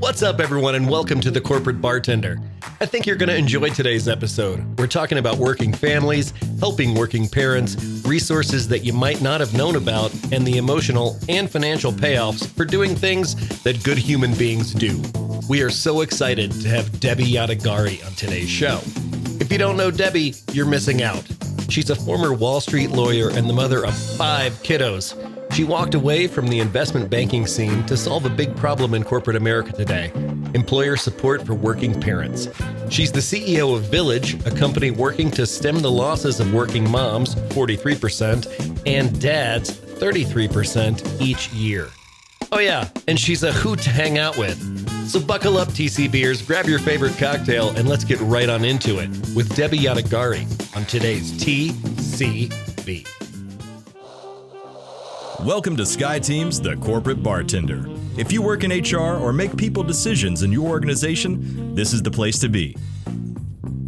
What's up, everyone, and welcome to the Corporate Bartender. I think you're going to enjoy today's episode. We're talking about working families, helping working parents, resources that you might not have known about, and the emotional and financial payoffs for doing things that good human beings do. We are so excited to have Debi Yadegari on today's show. If you don't know Debi, you're missing out. She's a former Wall Street lawyer and the mother of 5 kiddos. She walked away from the investment banking scene to solve a big problem in corporate America today: employer support for working parents. She's the CEO of Villyge, a company working to stem the losses of working moms, 43%, and dads, 33% each year. Oh yeah, and she's a hoot to hang out with. So buckle up, TCBers, grab your favorite cocktail, and let's get right on into it with Debi Yadegari on today's TCB. Welcome to SkyTeam's The Corporate Bartender. If you work in HR or make people decisions in your organization, this is the place to be.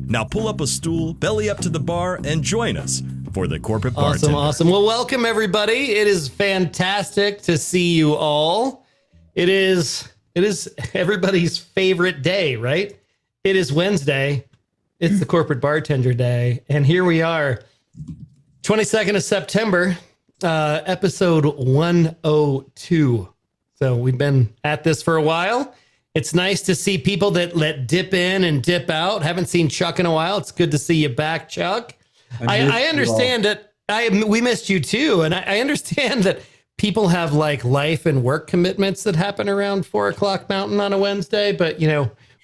Now pull up a stool, belly up to the bar, and join us for The Corporate Bartender. Awesome. Well, welcome, everybody. It is fantastic to see you all. It is everybody's favorite day, right? It is Wednesday. It's the Corporate Bartender Day. And here we are, 22nd of September, episode 102. So we've been at this for a while. It's nice to see people that dip in and dip out. Haven't seen Chuck in a while. It's good to see you back, Chuck. I understand that we missed you too. And I understand that people have like life and work commitments that happen around 4:00 Mountain on a Wednesday. But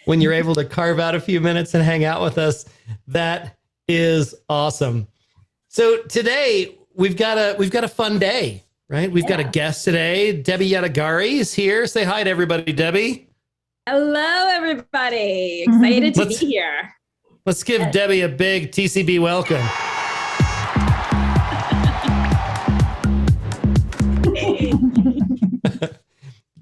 when you're able to carve out a few minutes and hang out with us, that is awesome. So today we've got a fun day, right? We've got a guest today. Debi Yadegari is here. Say hi to everybody, Debi. Hello, everybody. Excited to be here. Let's give Debi a big TCB welcome.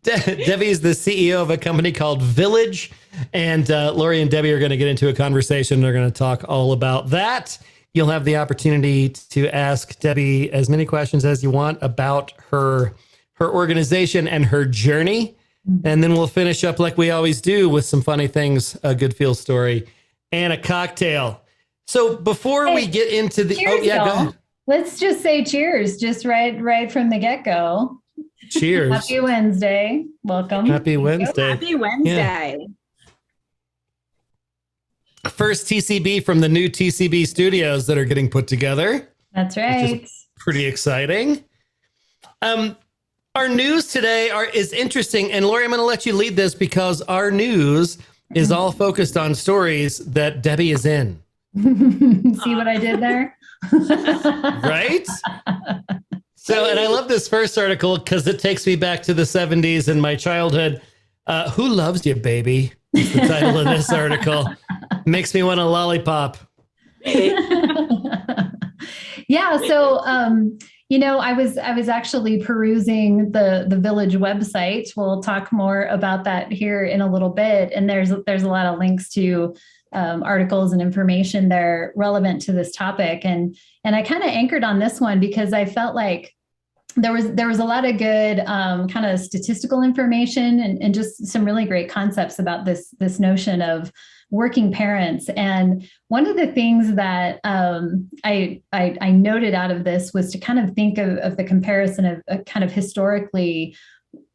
Debi is the CEO of a company called Villyge, and Lori and Debi are going to get into a conversation. They're going to talk all about that. You'll have the opportunity to ask Debi as many questions as you want about her organization and her journey. And then we'll finish up like we always do with some funny things, a good feel story, and a cocktail. So before we get into the... Cheers, go ahead. Let's just say cheers, just right from the get-go. Cheers. Happy Wednesday. Welcome. Happy Wednesday. Happy Wednesday. Yeah. First TCB from the new TCB studios that are getting put together. That's right. Pretty exciting. Our news today is interesting. And Lori, I'm going to let you lead this because our news is all focused on stories that Debi is in. See what I did there? Right? So, and I love this first article because it takes me back to the 70s and my childhood. Who loves you, baby? Is the title of this article. Makes me want a lollipop. Yeah. So, I was actually perusing the Villyge website. We'll talk more about that here in a little bit. And there's a lot of links to articles and information there relevant to this topic. And I kind of anchored on this one because I felt like there was a lot of good kind of statistical information and just some really great concepts about this notion of working parents. And one of the things that I noted out of this was to kind of think of the comparison of kind of historically,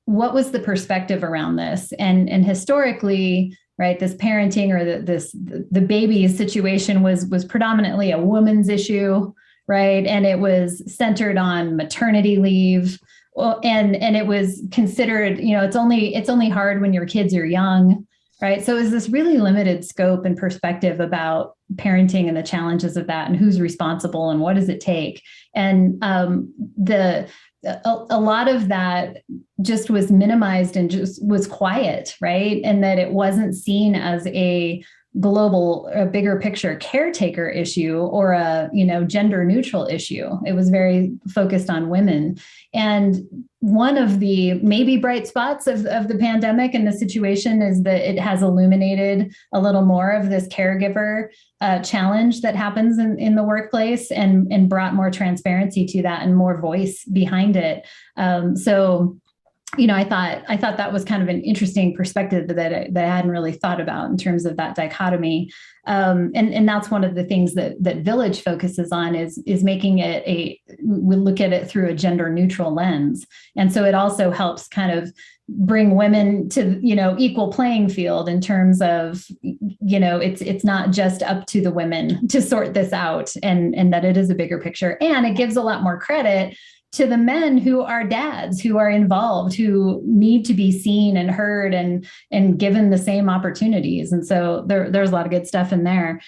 what was the perspective around this? And historically, right, this parenting or the baby situation was predominantly a woman's issue, right? And it was centered on maternity leave. Well, and it was considered, it's only hard when your kids are young, right? So it was this really limited scope and perspective about parenting and the challenges of that and who's responsible and what does it take. And a lot of that just was minimized and just was quiet, right? And that it wasn't seen as a bigger picture caretaker issue or a, gender neutral issue. It was very focused on women. And one of the maybe bright spots of the pandemic and the situation is that it has illuminated a little more of this caregiver challenge that happens in the workplace and brought more transparency to that and more voice behind it. So I thought that was kind of an interesting perspective that I hadn't really thought about in terms of that dichotomy. And that's one of the things that Villyge focuses on is making it we look at it through a gender neutral lens. And so it also helps kind of bring women to, equal playing field in terms of, it's not just up to the women to sort this out, and that it is a bigger picture. And it gives a lot more credit to the men who are dads, who are involved, who need to be seen and heard and given the same opportunities. And so there's a lot of good stuff in there.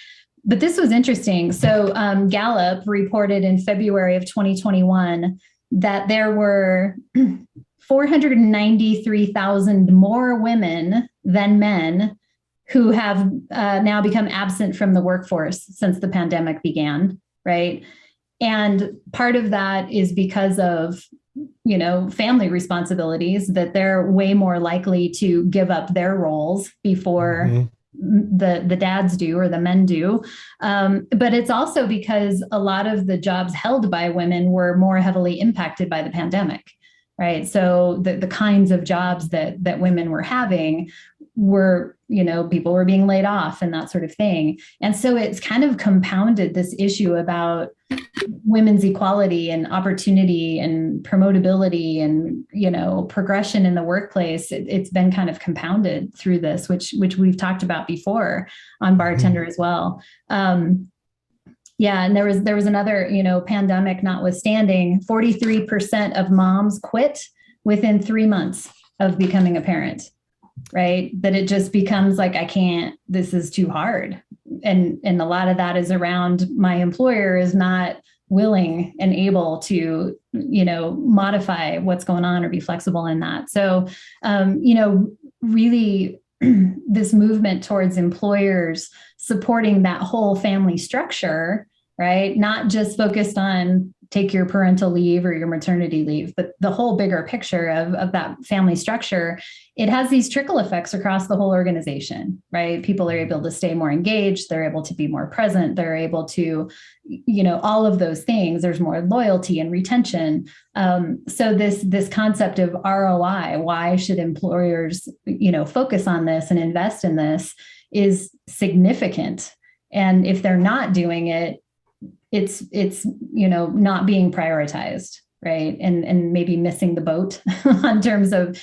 But this was interesting. So Gallup reported in February of 2021 that there were 493,000 more women than men who have now become absent from the workforce since the pandemic began, right? And part of that is because of, family responsibilities, that they're way more likely to give up their roles before the dads do or the men do. But it's also because a lot of the jobs held by women were more heavily impacted by the pandemic, right? So the kinds of jobs that women were having were, people were being laid off and that sort of thing. And so it's kind of compounded this issue about women's equality and opportunity and promotability and, progression in the workplace. It's been kind of compounded through this, which we've talked about before on Bartender as well. And there was another, pandemic notwithstanding, 43% of moms quit within 3 months of becoming a parent, right? That it just becomes like, I can't, this is too hard. And a lot of that is around my employer is not willing and able to, modify what's going on or be flexible in that. So, really this movement towards employers supporting that whole family structure, right? Not just focused on take your parental leave or your maternity leave, but the whole bigger picture of that family structure. It has these trickle effects across the whole organization, right? People are able to stay more engaged. They're able to be more present. They're able to, all of those things. There's more loyalty and retention. So this concept of ROI, why should employers, focus on this and invest in this, is significant. And if they're not doing it, it's not being prioritized, right? And maybe missing the boat in terms of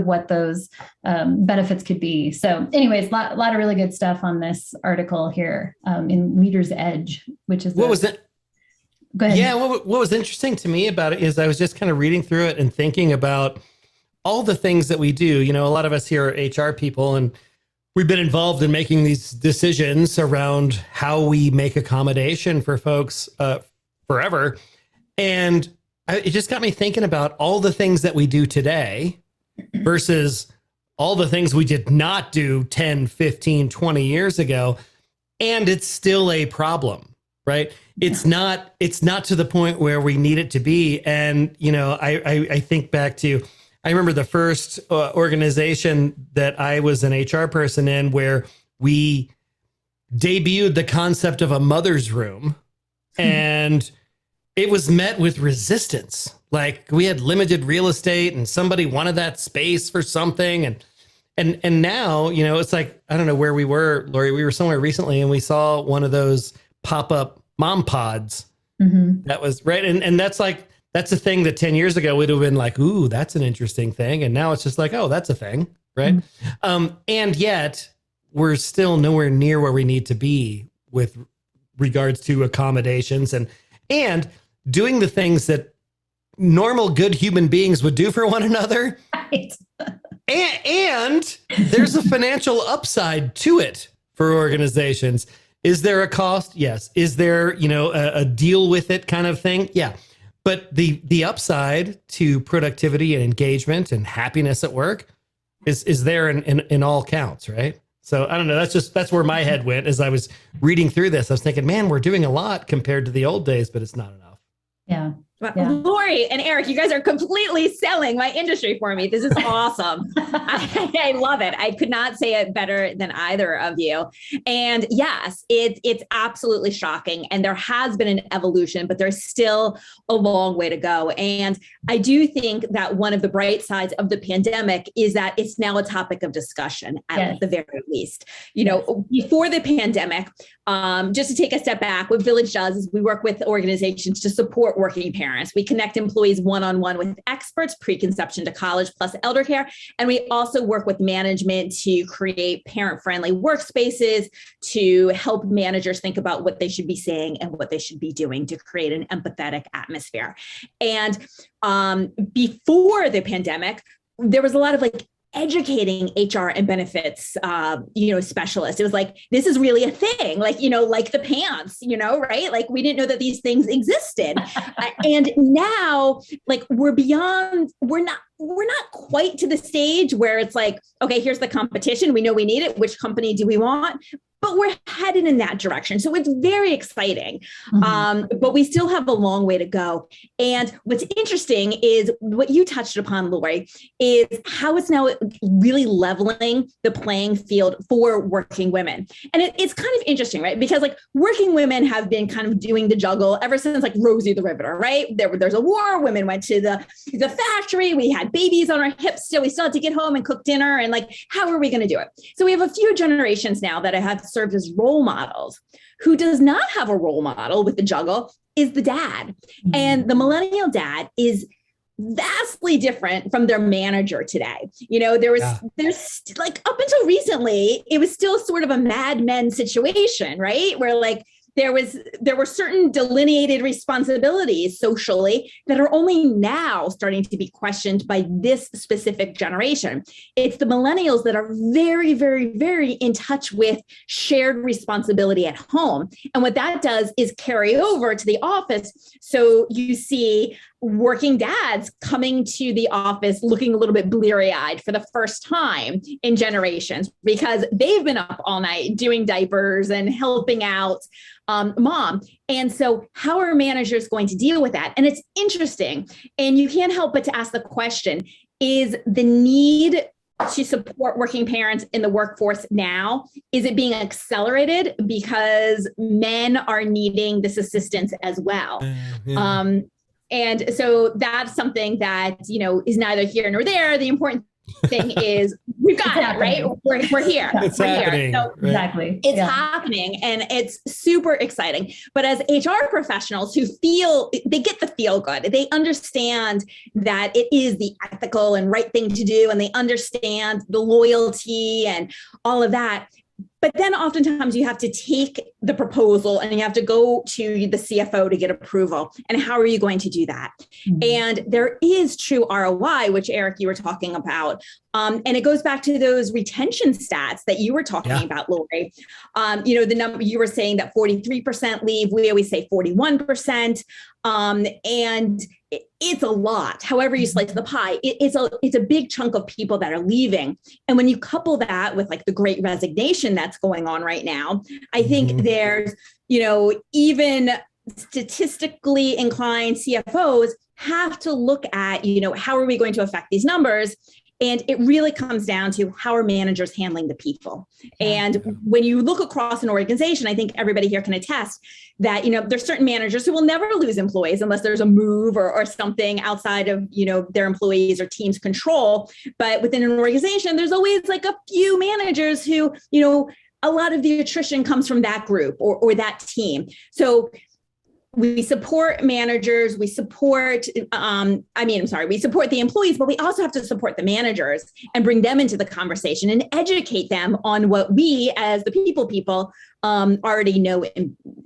what those benefits could be. So anyways, a lot of really good stuff on this article here in Leader's Edge, which is what was it? Go ahead. Yeah, what was interesting to me about it is I was just kind of reading through it and thinking about all the things that we do. A lot of us here are HR people, and we've been involved in making these decisions around how we make accommodation for folks forever. And it just got me thinking about all the things that we do today versus all the things we did not do 10, 15, 20 years ago. And it's still a problem, right? It's not to the point where we need it to be. And, I think back to, I remember the first organization that I was an HR person in where we debuted the concept of a mother's room, and it was met with resistance. Like, we had limited real estate and somebody wanted that space for something. And now, it's like, I don't know where we were, Lori, we were somewhere recently and we saw one of those pop-up mom pods. That was right. And that's like, that's a thing that 10 years ago would have been like, ooh, that's an interesting thing. And now it's just like, oh, that's a thing. Right. And yet we're still nowhere near where we need to be with regards to accommodations and doing the things that normal, good human beings would do for one another. Right. And there's a financial upside to it for organizations. Is there a cost? Yes. Is there, a deal with it kind of thing? Yeah. But the upside to productivity and engagement and happiness at work is there in all counts, right? So I don't know. That's where my head went as I was reading through this. I was thinking, man, we're doing a lot compared to the old days, but it's not enough. Yeah. Yeah. Lori and Eric, you guys are completely selling my industry for me. This is awesome. I love it. I could not say it better than either of you. And yes, it's absolutely shocking. And there has been an evolution, but there's still a long way to go. And I do think that one of the bright sides of the pandemic is that it's now a topic of discussion at the very least. Before the pandemic, just to take a step back, what Villyge does is we work with organizations to support working parents. We connect employees one-on-one with experts, preconception to college plus elder care. And we also work with management to create parent-friendly workspaces to help managers think about what they should be saying and what they should be doing to create an empathetic atmosphere. And before the pandemic, there was a lot of educating HR and benefits, specialists. It was like, this is really a thing, like the pants, right? Like we didn't know that these things existed. And now we're not quite to the stage where it's like, okay, here's the competition. We know we need it. Which company do we want? But we're headed in that direction. So it's very exciting. But we still have a long way to go. And what's interesting is what you touched upon, Lori, is how it's now really leveling the playing field for working women. And it's kind of interesting, right? Because working women have been kind of doing the juggle ever since Rosie the Riveter, right? There's a war, women went to the factory, we had babies on our hips, so we still had to get home and cook dinner. And how are we going to do it? So we have a few generations now that have served as role models. Who does not have a role model with the juggle is the dad. And the millennial dad is vastly different from their manager today. There's up until recently, it was still sort of a Mad Men situation, right? Where there were certain delineated responsibilities socially that are only now starting to be questioned by this specific generation. It's the millennials that are very, very, very in touch with shared responsibility at home. And what that does is carry over to the office. So you see working dads coming to the office looking a little bit bleary-eyed for the first time in generations because they've been up all night doing diapers and helping out mom. And so how are managers going to deal with that? And it's interesting. And you can't help but to ask the question, is the need to support working parents in the workforce now, is it being accelerated because men are needing this assistance as well? And so that's something that, is neither here nor there. The important thing is we've got it, right? We're here. It's we're happening. Here. So exactly. It's happening and it's super exciting. But as HR professionals who they get the feel good, they understand that it is the ethical and right thing to do. And they understand the loyalty and all of that. But then oftentimes you have to take the proposal and you have to go to the CFO to get approval. And how are you going to do that? And there is true ROI, which Eric, you were talking about. And it goes back to those retention stats that you were talking about, Lori. The number you were saying that 43% leave, we always say 41%. And it's a lot. However you slice the pie, it's a big chunk of people that are leaving. And when you couple that with the great resignation that's going on right now, I think there's, even statistically inclined CFOs have to look at, how are we going to affect these numbers? And it really comes down to how are managers handling the people. And when you look across an organization, I think everybody here can attest that, there's certain managers who will never lose employees unless there's a move or something outside of, their employees or team's control. But within an organization, there's always a few managers who, a lot of the attrition comes from that group or that team. So we support managers, we support the employees, but we also have to support the managers and bring them into the conversation and educate them on what we as the people already know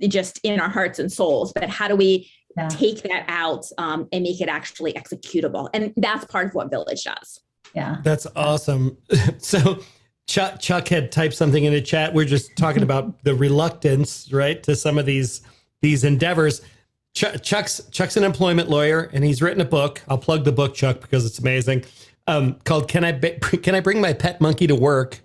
just in our hearts and souls. But how do we take that out and make it actually executable? And that's part of what Villyge does. Yeah. That's awesome. So Chuck had typed something in the chat. We're just talking about the reluctance, right, to some of these endeavors. Chuck's an employment lawyer, and he's written a book. I'll plug the book, Chuck, because it's amazing. Called "Can I Bring My Pet Monkey to Work?"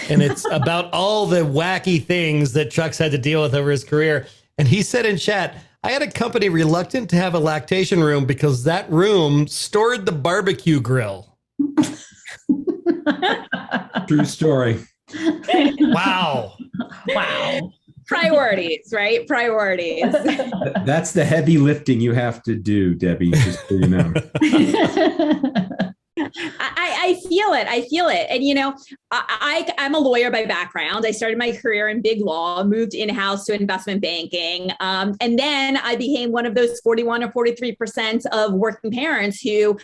And it's about all the wacky things that Chuck's had to deal with over his career. And he said in chat, I had a company reluctant to have a lactation room because that room stored the barbecue grill. True story. Wow. Wow. Priorities, right? Priorities. That's the heavy lifting you have to do, Debbie, just so you know. I feel it. I feel it. And, I'm a lawyer by background. I started my career in big law, moved in-house to investment banking. And then I became one of those 41 or 43% of working parents who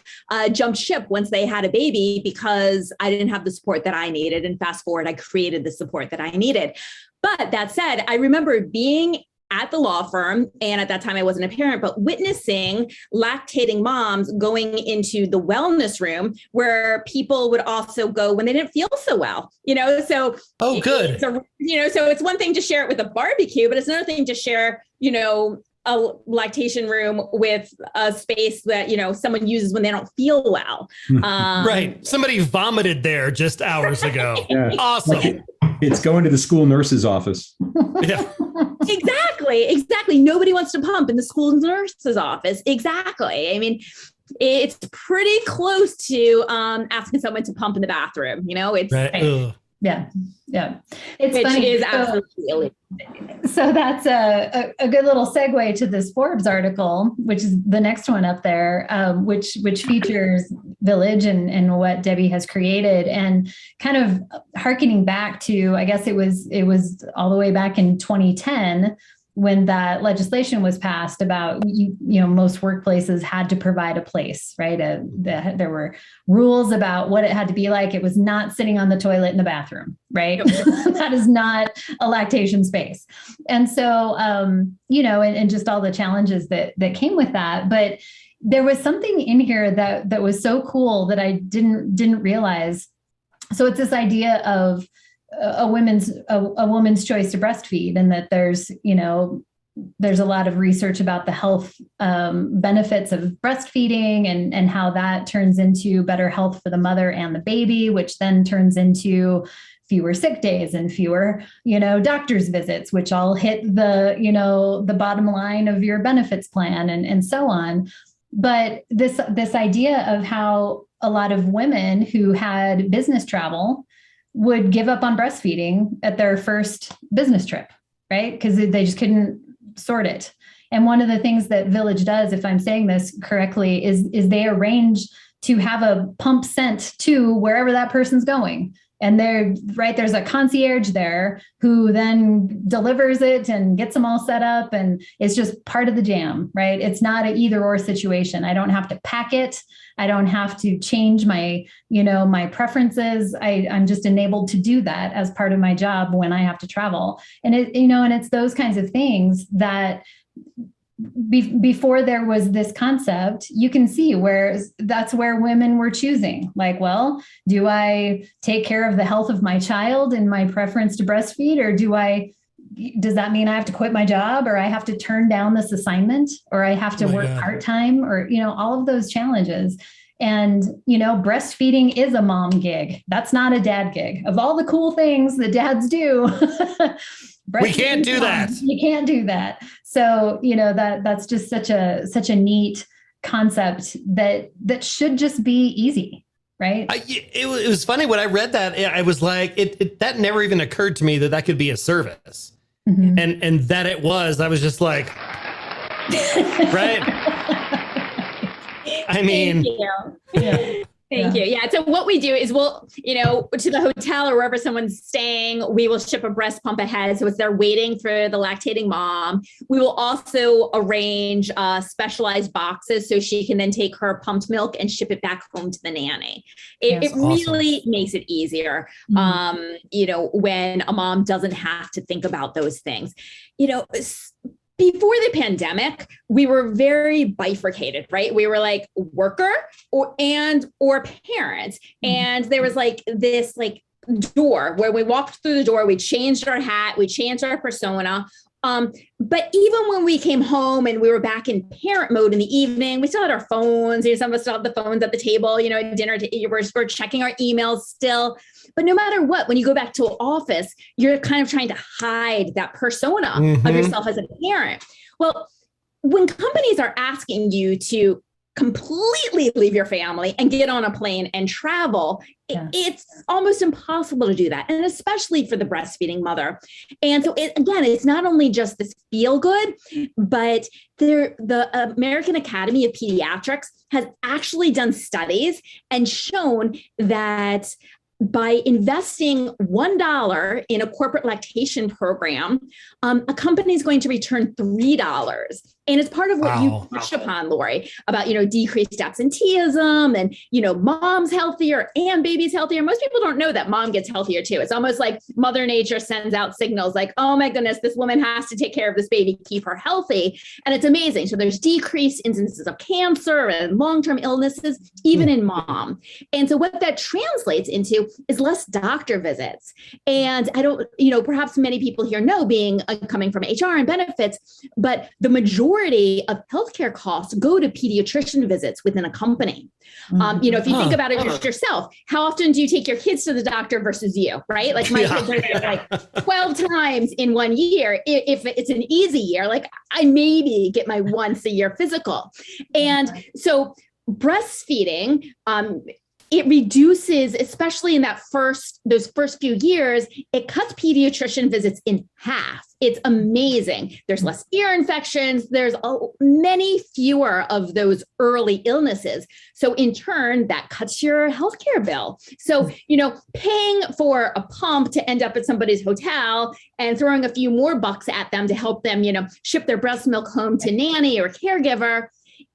jumped ship once they had a baby because I didn't have the support that I needed. And fast forward, I created the support that I needed. But that said, I remember being at the law firm, and at that time I wasn't a parent, but witnessing lactating moms going into the wellness room where people would also go when they didn't feel so well, so. Oh, good. So it's one thing to share it with a barbecue, but it's another thing to share, a lactation room with a space that, someone uses when they don't feel well. Right. Somebody vomited there just hours ago. Yeah. Awesome. It's going to the school nurse's office. Yeah. Exactly. Nobody wants to pump in the school nurse's office. Exactly. I mean, it's pretty close to asking someone to pump in the bathroom. It's right. Yeah. It's which funny. is absolutely illegal. So that's a good little segue to this Forbes article, which is the next one up there, which features Villyge and what Debbie has created, and kind of hearkening back to, I guess it was all the way back in 2010 when that legislation was passed about, most workplaces had to provide a place, right? There were rules about what it had to be like. It was not sitting on the toilet in the bathroom, right? That is not a lactation space. And so, and just all the challenges that came with that. But there was something in here that was so cool that I didn't realize. So it's this idea of a woman's choice to breastfeed, and that there's a lot of research about the health benefits of breastfeeding and how that turns into better health for the mother and the baby, which then turns into fewer sick days and fewer, doctor's visits, which all hit the bottom line of your benefits plan and so on. But this idea of how a lot of women who had business travel would give up on breastfeeding at their first business trip, right? Because they just couldn't sort it. And one of the things that Villyge does, if I'm saying this correctly, is they arrange to have a pump sent to wherever that person's going. And there's a concierge there who then delivers it and gets them all set up. And it's just part of the jam, right? It's not an either or situation. I don't have to pack it. I don't have to change my preferences. I'm just enabled to do that as part of my job when I have to travel. And it's those kinds of things that before there was this concept, you can see that's where women were choosing. Like, well, do I take care of the health of my child and my preference to breastfeed, or does that mean I have to quit my job, or I have to turn down this assignment, or I have to work part-time, or, all of those challenges. And, breastfeeding is a mom gig. That's not a dad gig. Of all the cool things that dads do, we can't do that. You can't do that. So, that's just such a neat concept that should just be easy. Right. It was funny when I read that. I was like, that never even occurred to me that could be a service. Mm-hmm. And that it was. I was just like, right. I mean, Thank you. Yeah. So what we do is we'll, to the hotel or wherever someone's staying, we will ship a breast pump ahead. So it's they're waiting for the lactating mom. We will also arrange specialized boxes so she can then take her pumped milk and ship it back home to the nanny. It really makes it easier, when a mom doesn't have to think about those things. Before the pandemic, we were very bifurcated, right? We were like worker or parent. And there was this door where we walked through the door, we changed our hat, we changed our persona. But even when we came home and we were back in parent mode in the evening, we still had our phones. Some of us still had the phones at the table, at dinner, we're checking our emails still. But no matter what, when you go back to an office, you're kind of trying to hide that persona of yourself as a parent. Well, when companies are asking you to completely leave your family and get on a plane and travel, it's almost impossible to do that. And especially for the breastfeeding mother. And so it's not only just this feel good, but the American Academy of Pediatrics has actually done studies and shown that by investing $1 in a corporate lactation program, a company is going to return $3. And it's part of what you touched upon, Lori, about, decreased absenteeism and, mom's healthier and baby's healthier. Most people don't know that mom gets healthier too. It's almost like Mother Nature sends out signals like, oh my goodness, this woman has to take care of this baby, keep her healthy. And it's amazing. So there's decreased instances of cancer and long-term illnesses, even in mom. And so what that translates into is less doctor visits. And I don't, perhaps many people here know, being coming from HR and benefits, but the majority of healthcare costs go to pediatrician visits within a company. If you think about it just yourself, how often do you take your kids to the doctor versus you, right? Like my kids are there like 12 times in 1 year. If it's an easy year, like I maybe get my once a year physical. And so breastfeeding, it reduces, especially in those first few years, it cuts pediatrician visits in half. It's amazing. There's less ear infections. There's many fewer of those early illnesses. So in turn, that cuts your healthcare bill. So, paying for a pump to end up at somebody's hotel and throwing a few more bucks at them to help them, ship their breast milk home to nanny or caregiver,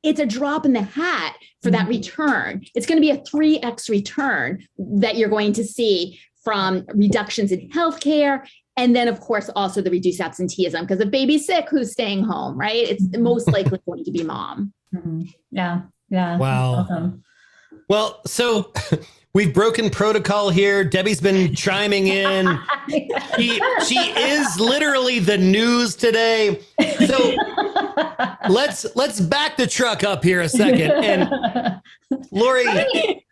it's a drop in the hat for that return. It's going to be a 3x return that you're going to see from reductions in healthcare. And then, of course, also the reduced absenteeism, because if baby's sick, who's staying home, right? It's most likely going to be mom. Yeah. Wow. Awesome. Well, so we've broken protocol here. Debi's been chiming in. She is literally the news today. So let's back the truck up here a second. And Lori, let me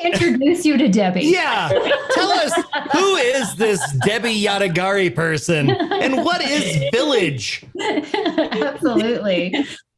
introduce you to Debi. Yeah. Tell us, who is this Debi Yadegari person and what is Villyge? Absolutely.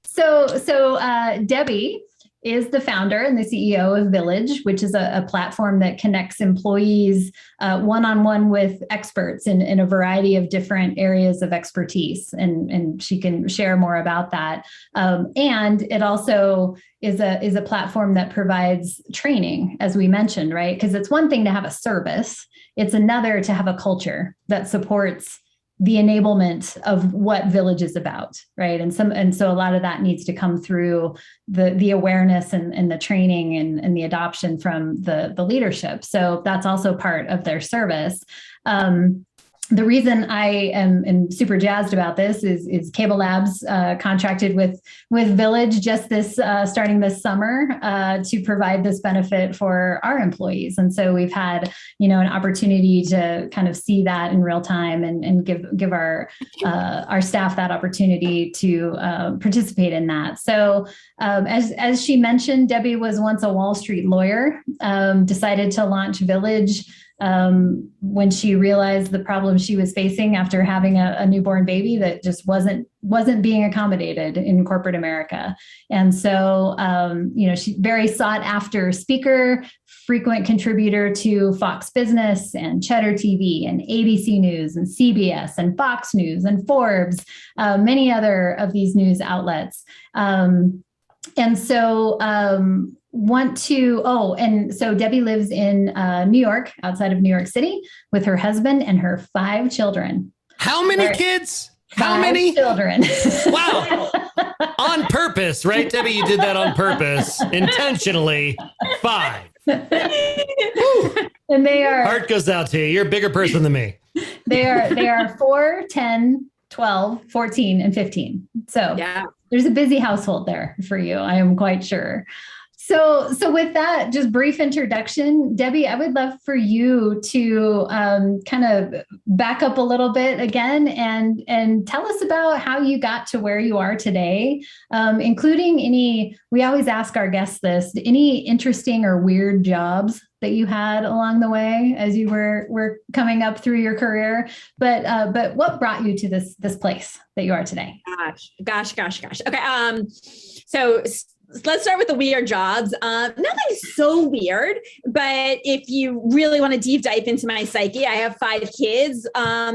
So Debi is the founder and the CEO of Villyge, which is a platform that connects employees one-on-one with experts in a variety of different areas of expertise. And she can share more about that. And it also is a platform that provides training, as we mentioned, right? Because it's one thing to have a service. It's another to have a culture that supports the enablement of what Villyge is about, right? And so a lot of that needs to come through the awareness and the training and the adoption from the leadership. So that's also part of their service. The reason I am super jazzed about this is Cable Labs contracted with Villyge just starting this summer to provide this benefit for our employees. And so we've had, an opportunity to kind of see that in real time and give our staff that opportunity to participate in that. So as she mentioned, Debi was once a Wall Street lawyer, decided to launch Villyge when she realized the problem she was facing after having a newborn baby that just wasn't being accommodated in corporate America. And so, she's very sought after speaker, frequent contributor to Fox Business and Cheddar TV and ABC News and CBS and Fox News and Forbes, many other of these news outlets. And so Debi lives in New York, outside of New York City, with her husband and her 5 children. How many kids? How many children? Wow. On purpose, right, Debi? You did that on purpose, intentionally. 5. And they are. Heart goes out to you. You're a bigger person than me. They are 4, 10, 12, 14, and 15. So there's a busy household there for you, I am quite sure. So with that, just brief introduction, Debi, I would love for you to kind of back up a little bit again and tell us about how you got to where you are today, including we always ask our guests this, any interesting or weird jobs that you had along the way as you were coming up through your career. But what brought you to this place that you are today? Gosh. Okay. So let's start with the weird jobs. Nothing so weird, but if you really want to deep dive into my psyche, I have 5 kids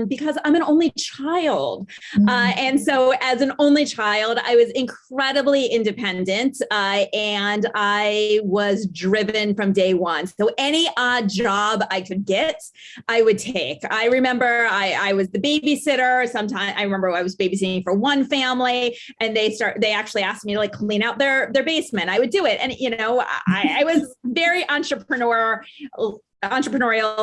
because I'm an only child. And so as an only child, I was incredibly independent and I was driven from day one. So any odd job I could get, I would take. I remember I was the babysitter. Sometimes I remember I was babysitting for one family and they actually asked me to like clean out their basement. I would do it. And, I was very entrepreneurial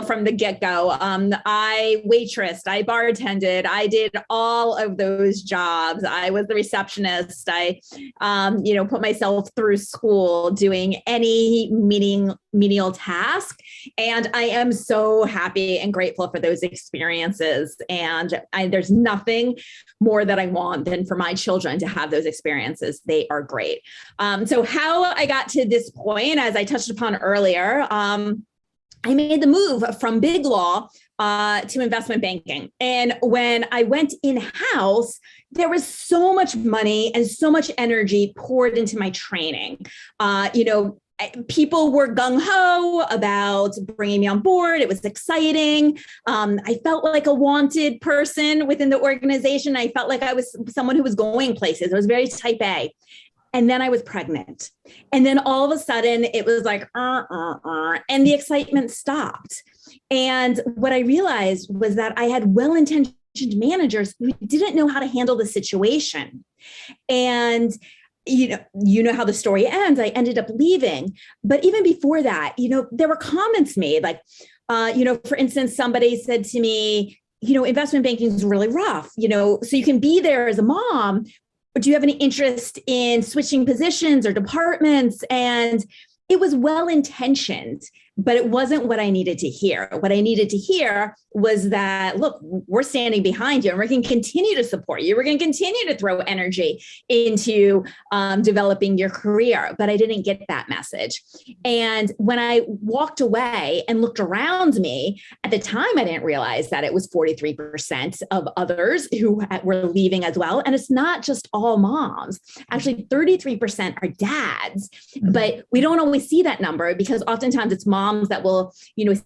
from the get-go. I waitressed, I bartended, I did all of those jobs. I was the receptionist. I, put myself through school doing any menial task. And I am so happy and grateful for those experiences. And there's nothing more that I want than for my children to have those experiences. They are great. So how I got to this point, as I touched upon earlier, I made the move from big law to investment banking. And when I went in-house, there was so much money and so much energy poured into my training. People were gung-ho about bringing me on board. It was exciting. I felt like a wanted person within the organization. I felt like I was someone who was going places. I was very type A. And then I was pregnant. And then all of a sudden it was like, and the excitement stopped. And what I realized was that I had well-intentioned managers who didn't know how to handle the situation. And you know how the story ends. I ended up leaving. But even before that, there were comments made like, for instance, somebody said to me, investment banking is really rough, so you can be there as a mom, but do you have any interest in switching positions or departments? And it was well-intentioned, but it wasn't what I needed to hear. What I needed to hear was that, look, we're standing behind you and we're going to continue to support you. We're going to continue to throw energy into developing your career. But I didn't get that message. And when I walked away and looked around me, at the time, I didn't realize that it was 43% of others who were leaving as well. And it's not just all moms. Actually, 33% are dads. But we don't always see that number because oftentimes it's moms that will,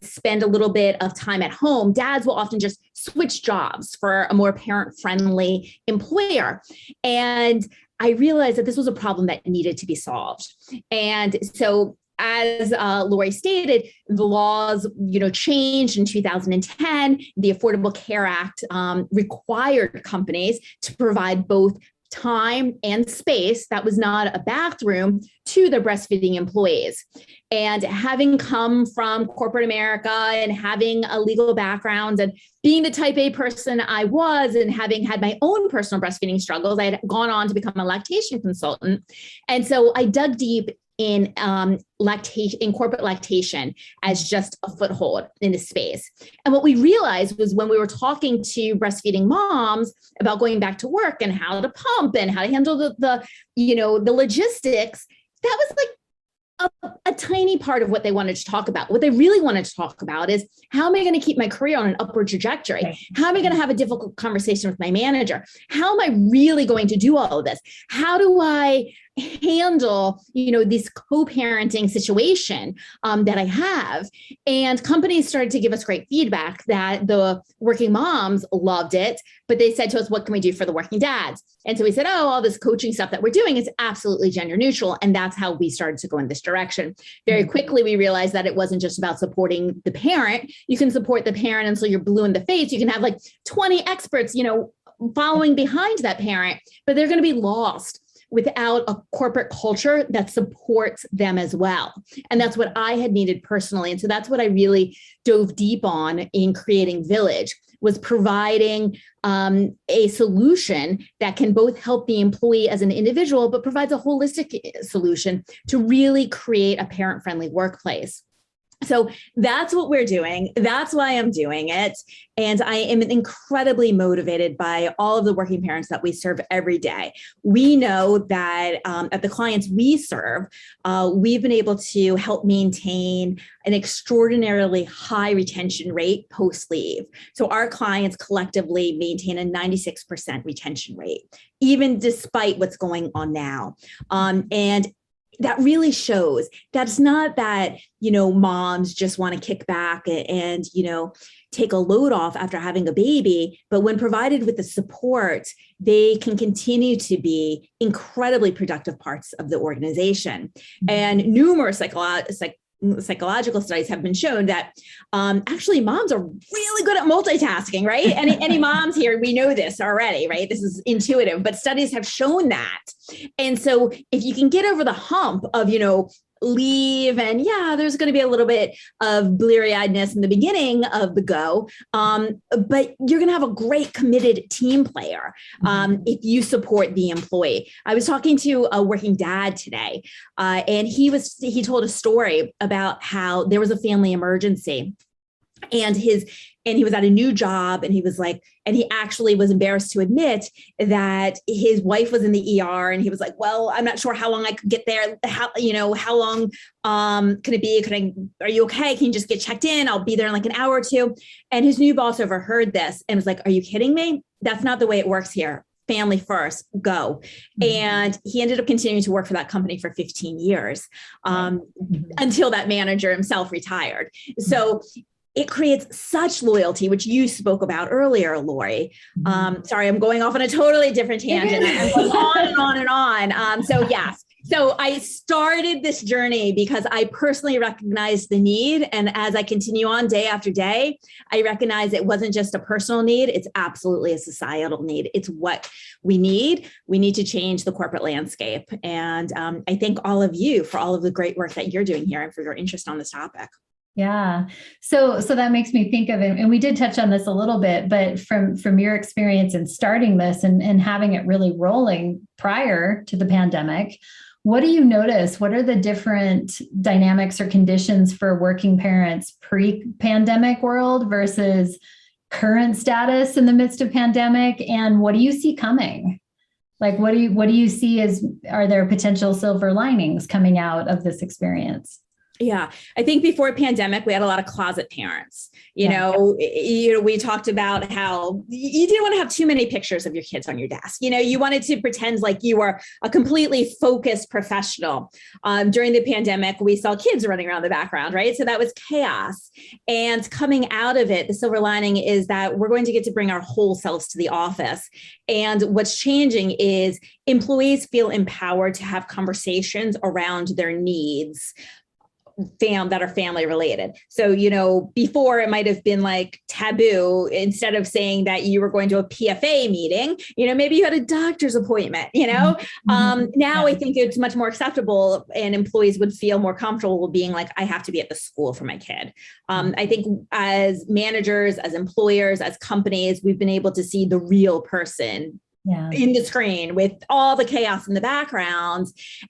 spend a little bit of time at home. Dads will often just switch jobs for a more parent-friendly employer. And I realized that this was a problem that needed to be solved. And so as Lori stated, the laws, changed in 2010. The Affordable Care Act required companies to provide both time and space that was not a bathroom to their breastfeeding employees. And having come from corporate America and having a legal background and being the type A person I was and having had my own personal breastfeeding struggles, I had gone on to become a lactation consultant. And so I dug deep in lactation, in corporate lactation as just a foothold in the space. And what we realized was when we were talking to breastfeeding moms about going back to work and how to pump and how to handle the logistics, that was like a tiny part of what they wanted to talk about. What they really wanted to talk about is, how am I going to keep my career on an upward trajectory? How am I going to have a difficult conversation with my manager? How am I really going to do all of this? How do I handle, this co-parenting situation that I have? And companies started to give us great feedback that the working moms loved it, but they said to us, what can we do for the working dads? And so we said, all this coaching stuff that we're doing is absolutely gender neutral. And that's how we started to go in this direction. Very quickly, we realized that it wasn't just about supporting the parent. You can support the parent until you're blue in the face. You can have like 20 experts, following behind that parent, but they're going to be lost without a corporate culture that supports them as well. And that's what I had needed personally. And so that's what I really dove deep on in creating Villyge, was providing a solution that can both help the employee as an individual, but provides a holistic solution to really create a parent-friendly workplace. So that's what we're doing. That's why I'm doing it. And I am incredibly motivated by all of the working parents that we serve every day. We know that at the clients we serve, we've been able to help maintain an extraordinarily high retention rate post-leave. So our clients collectively maintain a 96% retention rate, even despite what's going on now. And that really shows that's not that, moms just want to kick back and, take a load off after having a baby, but when provided with the support, they can continue to be incredibly productive parts of the organization. And numerous psychological studies have been shown that actually moms are really good at multitasking, right? Any moms here, we know this already, right? This is intuitive, but studies have shown that. And so if you can get over the hump of, leave, and there's going to be a little bit of bleary-eyedness in the beginning of the go, but you're going to have a great committed team player if you support the employee. I was talking to a working dad today, and he told a story about how there was a family emergency, and he was at a new job, and he was like, and he actually was embarrassed to admit that his wife was in the ER, and he was like, well, I'm not sure how long I could get there. How long can it be? Are you okay? Can you just get checked in? I'll be there in like an hour or two. And his new boss overheard this and was like, are you kidding me? That's not the way it works here. Family first, go. And he ended up continuing to work for that company for 15 years until that manager himself retired. So it creates such loyalty, which you spoke about earlier, Lori. Sorry, I'm going off on a totally different tangent. I'm going on and on and on. So yes. So I started this journey because I personally recognized the need. And as I continue on day after day, I recognize it wasn't just a personal need. It's absolutely a societal need. It's what we need. We need to change the corporate landscape. And I thank all of you for all of the great work that you're doing here and for your interest on this topic. Yeah. So that makes me think of it. And we did touch on this a little bit, but from your experience in starting this and having it really rolling prior to the pandemic, what do you notice? What are the different dynamics or conditions for working parents pre-pandemic world versus current status in the midst of pandemic? And what do you see coming? Like, what do you see are there potential silver linings coming out of this experience? Yeah, I think before pandemic, we had a lot of closet parents. We talked about how you didn't want to have too many pictures of your kids on your desk. You wanted to pretend like you were a completely focused professional. During the pandemic, we saw kids running around the background, right? So that was chaos. And coming out of it, the silver lining is that we're going to get to bring our whole selves to the office. And what's changing is employees feel empowered to have conversations around their needs that are family related. So, before it might have been like taboo, instead of saying that you were going to a PFA meeting, maybe you had a doctor's appointment, Now I think it's much more acceptable and employees would feel more comfortable being like, I have to be at the school for my kid. I think as managers, as employers, as companies, we've been able to see the real person in the screen with all the chaos in the background.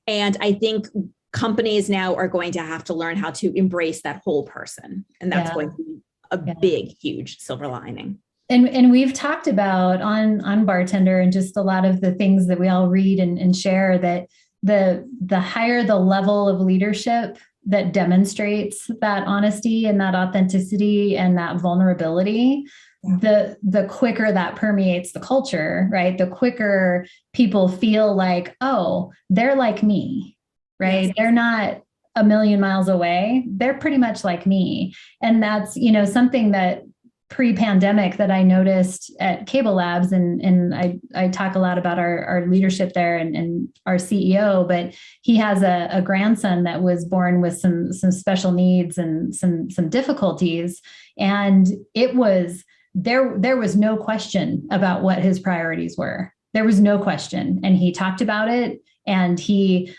And I think companies now are going to have to learn how to embrace that whole person. And that's going to be a big, huge silver lining. And we've talked about on Bartender and just a lot of the things that we all read and share, that the higher the level of leadership that demonstrates that honesty and that authenticity and that vulnerability, the quicker that permeates the culture, right? The quicker people feel like, oh, they're like me. Right. Yes. They're not a million miles away. They're pretty much like me. And that's, something that pre-pandemic that I noticed at Cable Labs. And I talk a lot about our leadership there and our CEO, but he has a grandson that was born with some special needs and some difficulties. And there was no question about what his priorities were. There was no question. And he talked about it. And he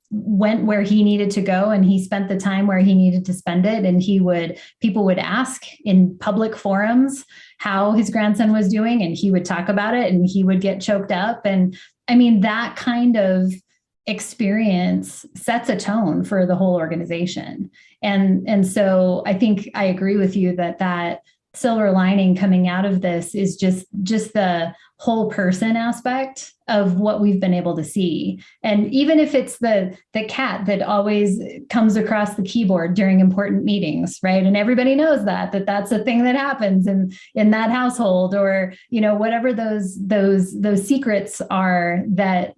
went where he needed to go, and he spent the time where he needed to spend it. And people would ask in public forums how his grandson was doing, and he would talk about it, and he would get choked up. And I mean, that kind of experience sets a tone for the whole organization. And so I think I agree with you that silver lining coming out of this is just the whole person aspect of what we've been able to see. And even if it's the cat that always comes across the keyboard during important meetings, right? And everybody knows that's a thing that happens in that household, or, whatever those secrets are that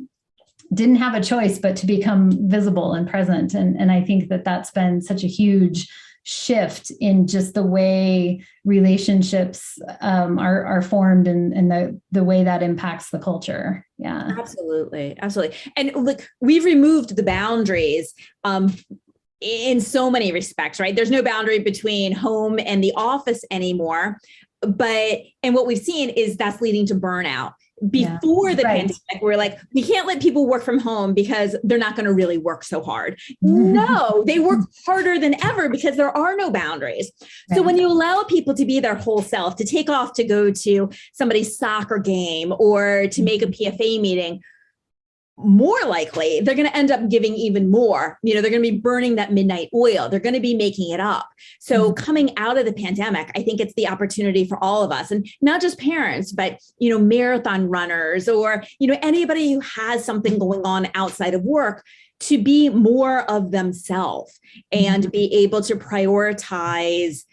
didn't have a choice but to become visible and present. And I think that's been such a huge shift in just the way relationships are formed, and the way that impacts the culture. Yeah, absolutely. And look, we've removed the boundaries in so many respects, right? There's no boundary between home and the office anymore. And what we've seen is that's leading to burnout. Before the pandemic, we're like, we can't let people work from home because they're not going to really work so hard. No, they work harder than ever because there are no boundaries. So when you allow people to be their whole self, to take off to go to somebody's soccer game or to make a PFA meeting, more likely they're going to end up giving even more. They're going to be burning that midnight oil. They're going to be making it up. So coming out of the pandemic, I think it's the opportunity for all of us, and not just parents, but, marathon runners or, anybody who has something going on outside of work, to be more of themselves and be able to prioritize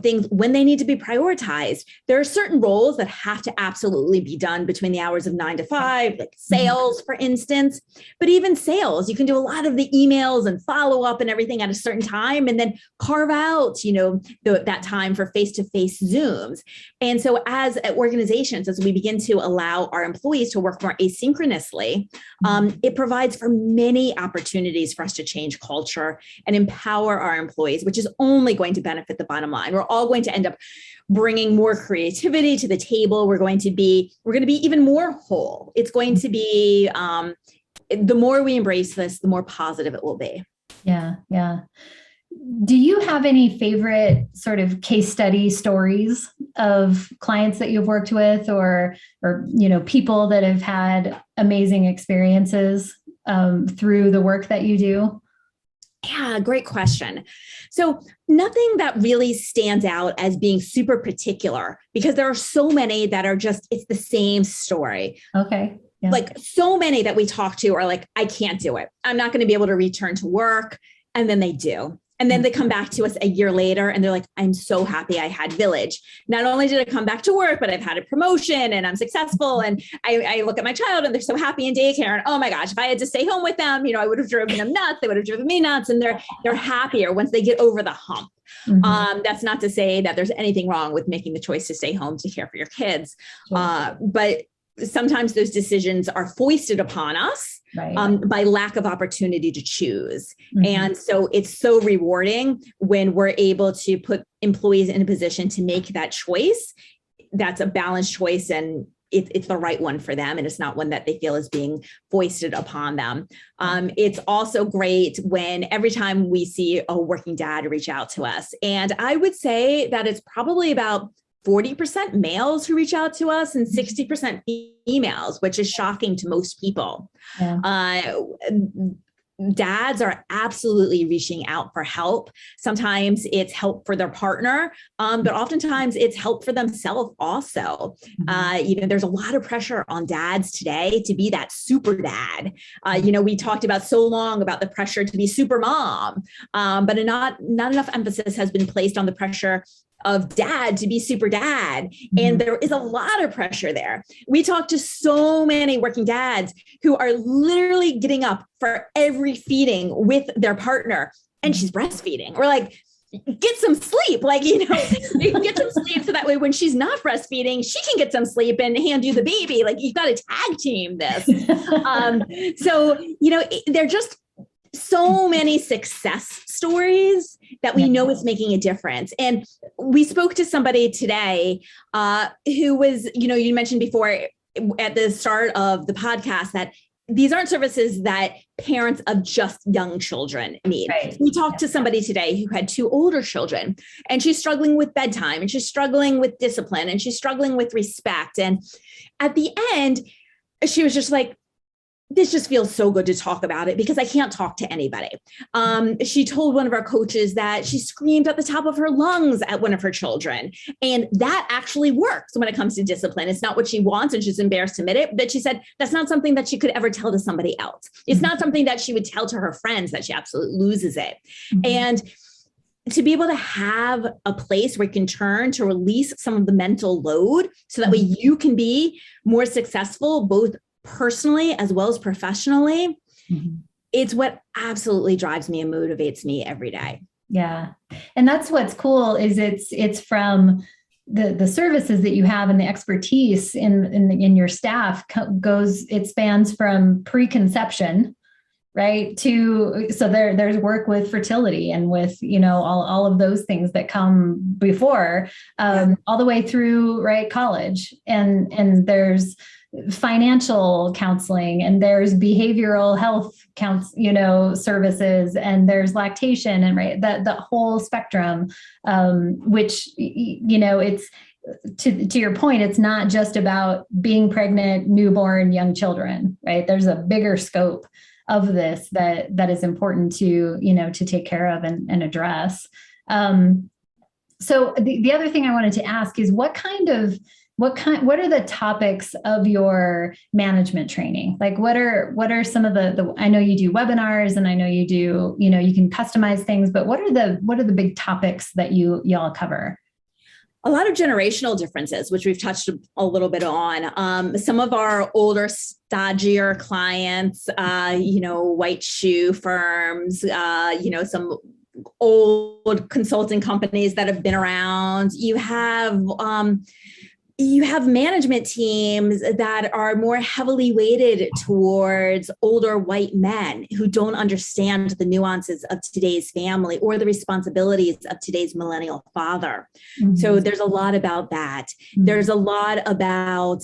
things when they need to be prioritized. There are certain roles that have to absolutely be done between the hours of 9 to 5, like sales, for instance. But even sales, you can do a lot of the emails and follow up and everything at a certain time, and then carve out, that time for face-to-face Zooms. And so as organizations, as we begin to allow our employees to work more asynchronously, it provides for many opportunities for us to change culture and empower our employees, which is only going to benefit the bottom line. We're all going to end up bringing more creativity to the table. We're going to be even more whole. It's going to be, the more we embrace this, the more positive it will be. Yeah. Do you have any favorite sort of case study stories of clients that you've worked with, or people that have had amazing experiences through the work that you do? Yeah, great question. So nothing that really stands out as being super particular, because there are so many that are just, it's the same story. Okay. Yeah. Like so many that we talk to are like, I can't do it. I'm not going to be able to return to work. And then they do. And then they come back to us a year later and they're like, I'm so happy I had Villyge. Not only did I come back to work, but I've had a promotion and I'm successful. And I look at my child and they're so happy in daycare. And oh my gosh, if I had to stay home with them, I would have driven them nuts. They would have driven me nuts. And they're happier once they get over the hump. That's not to say that there's anything wrong with making the choice to stay home to care for your kids. Sure. But sometimes those decisions are foisted upon us by lack of opportunity to choose. And so it's so rewarding when we're able to put employees in a position to make that choice. That's a balanced choice, and it's the right one for them. And it's not one that they feel is being foisted upon them. It's also great when every time we see a working dad reach out to us. And I would say that it's probably about 40% males who reach out to us and 60% females, which is shocking to most people. Yeah. Dads are absolutely reaching out for help. Sometimes it's help for their partner, but oftentimes it's help for themselves also. There's a lot of pressure on dads today to be that super dad. We talked about so long about the pressure to be super mom, but not enough emphasis has been placed on the pressure of dad to be super dad. And there is a lot of pressure there. We talk to so many working dads who are literally getting up for every feeding with their partner, and she's breastfeeding. We're like, get some sleep. Get some sleep so that way when she's not breastfeeding, she can get some sleep and hand you the baby. Like, you've got to tag team this. They're just so many success stories that we know is making a difference. And we spoke to somebody today who was, you mentioned before at the start of the podcast that these aren't services that parents of just young children need. Right. We talked to somebody today who had 2 older children, and she's struggling with bedtime, and she's struggling with discipline, and she's struggling with respect. And at the end, she was just like, this just feels so good to talk about it because I can't talk to anybody. She told one of our coaches that she screamed at the top of her lungs at one of her children. And that actually works when it comes to discipline. It's not what she wants and she's embarrassed to admit it, but she said that's not something that she could ever tell to somebody else. It's not something that she would tell to her friends, that she absolutely loses it. And to be able to have a place where you can turn to release some of the mental load so that way you can be more successful, both personally as well as professionally, it's what absolutely drives me and motivates me every day. Yeah. And that's what's cool is it's from the services that you have and the expertise in your staff it spans from preconception, right, so there's work with fertility and with, all of those things that come before, all the way through, right, college. And there's financial counseling and there's behavioral health services and there's lactation and right, the whole spectrum, which, it's to your point, it's not just about being pregnant, newborn, young children, right? There's a bigger scope of this that is important to take care of and address. So the other thing I wanted to ask is what are the topics of your management training? Like what are some of the I know you do webinars and I know you do, you can customize things, but what are the big topics that y'all cover? A lot of generational differences, which we've touched a little bit on. Some of our older, stodgier clients, white shoe firms, some old consulting companies that have been around. You have management teams that are more heavily weighted towards older white men who don't understand the nuances of today's family or the responsibilities of today's millennial father. So there's a lot about that. There's a lot about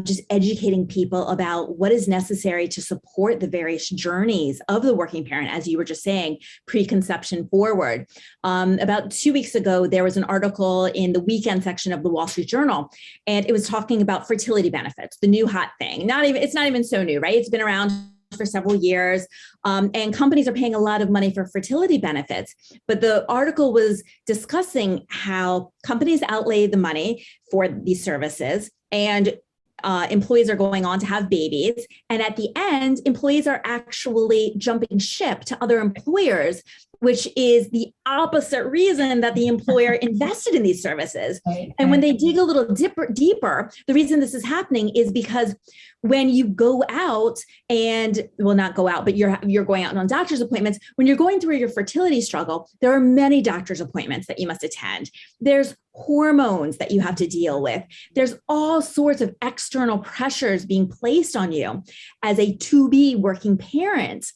just educating people about what is necessary to support the various journeys of the working parent, as you were just saying, preconception forward. About 2 weeks ago, there was an article in the weekend section of the Wall Street Journal, and it was talking about fertility benefits, the new hot thing. It's not even so new, right? It's been around for several years, and companies are paying a lot of money for fertility benefits. But the article was discussing how companies outlay the money for these services, and employees are going on to have babies. And at the end, employees are actually jumping ship to other employers, which is the opposite reason that the employer invested in these services. And when they dig a little deeper, the reason this is happening is because when you go out and, well, not go out, but you're going out on doctor's appointments, when you're going through your fertility struggle, there are many doctor's appointments that you must attend. There's hormones that you have to deal with. There's all sorts of external pressures being placed on you as a to-be working parent.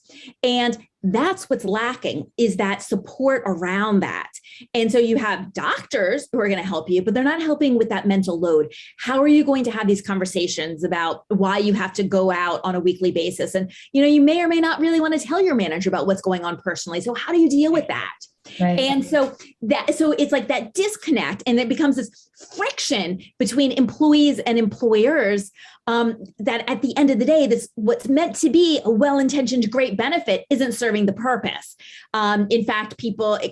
And that's what's lacking, is that support around that. And so you have doctors who are going to help you, but they're not helping with that mental load. How are you going to have these conversations about why you have to go out on a weekly basis? And, you may or may not really want to tell your manager about what's going on personally. So how do you deal with that? Right. And so it's like that disconnect, and it becomes this friction between employees and employers, that at the end of the day, what's meant to be a well-intentioned great benefit isn't serving the purpose. In fact,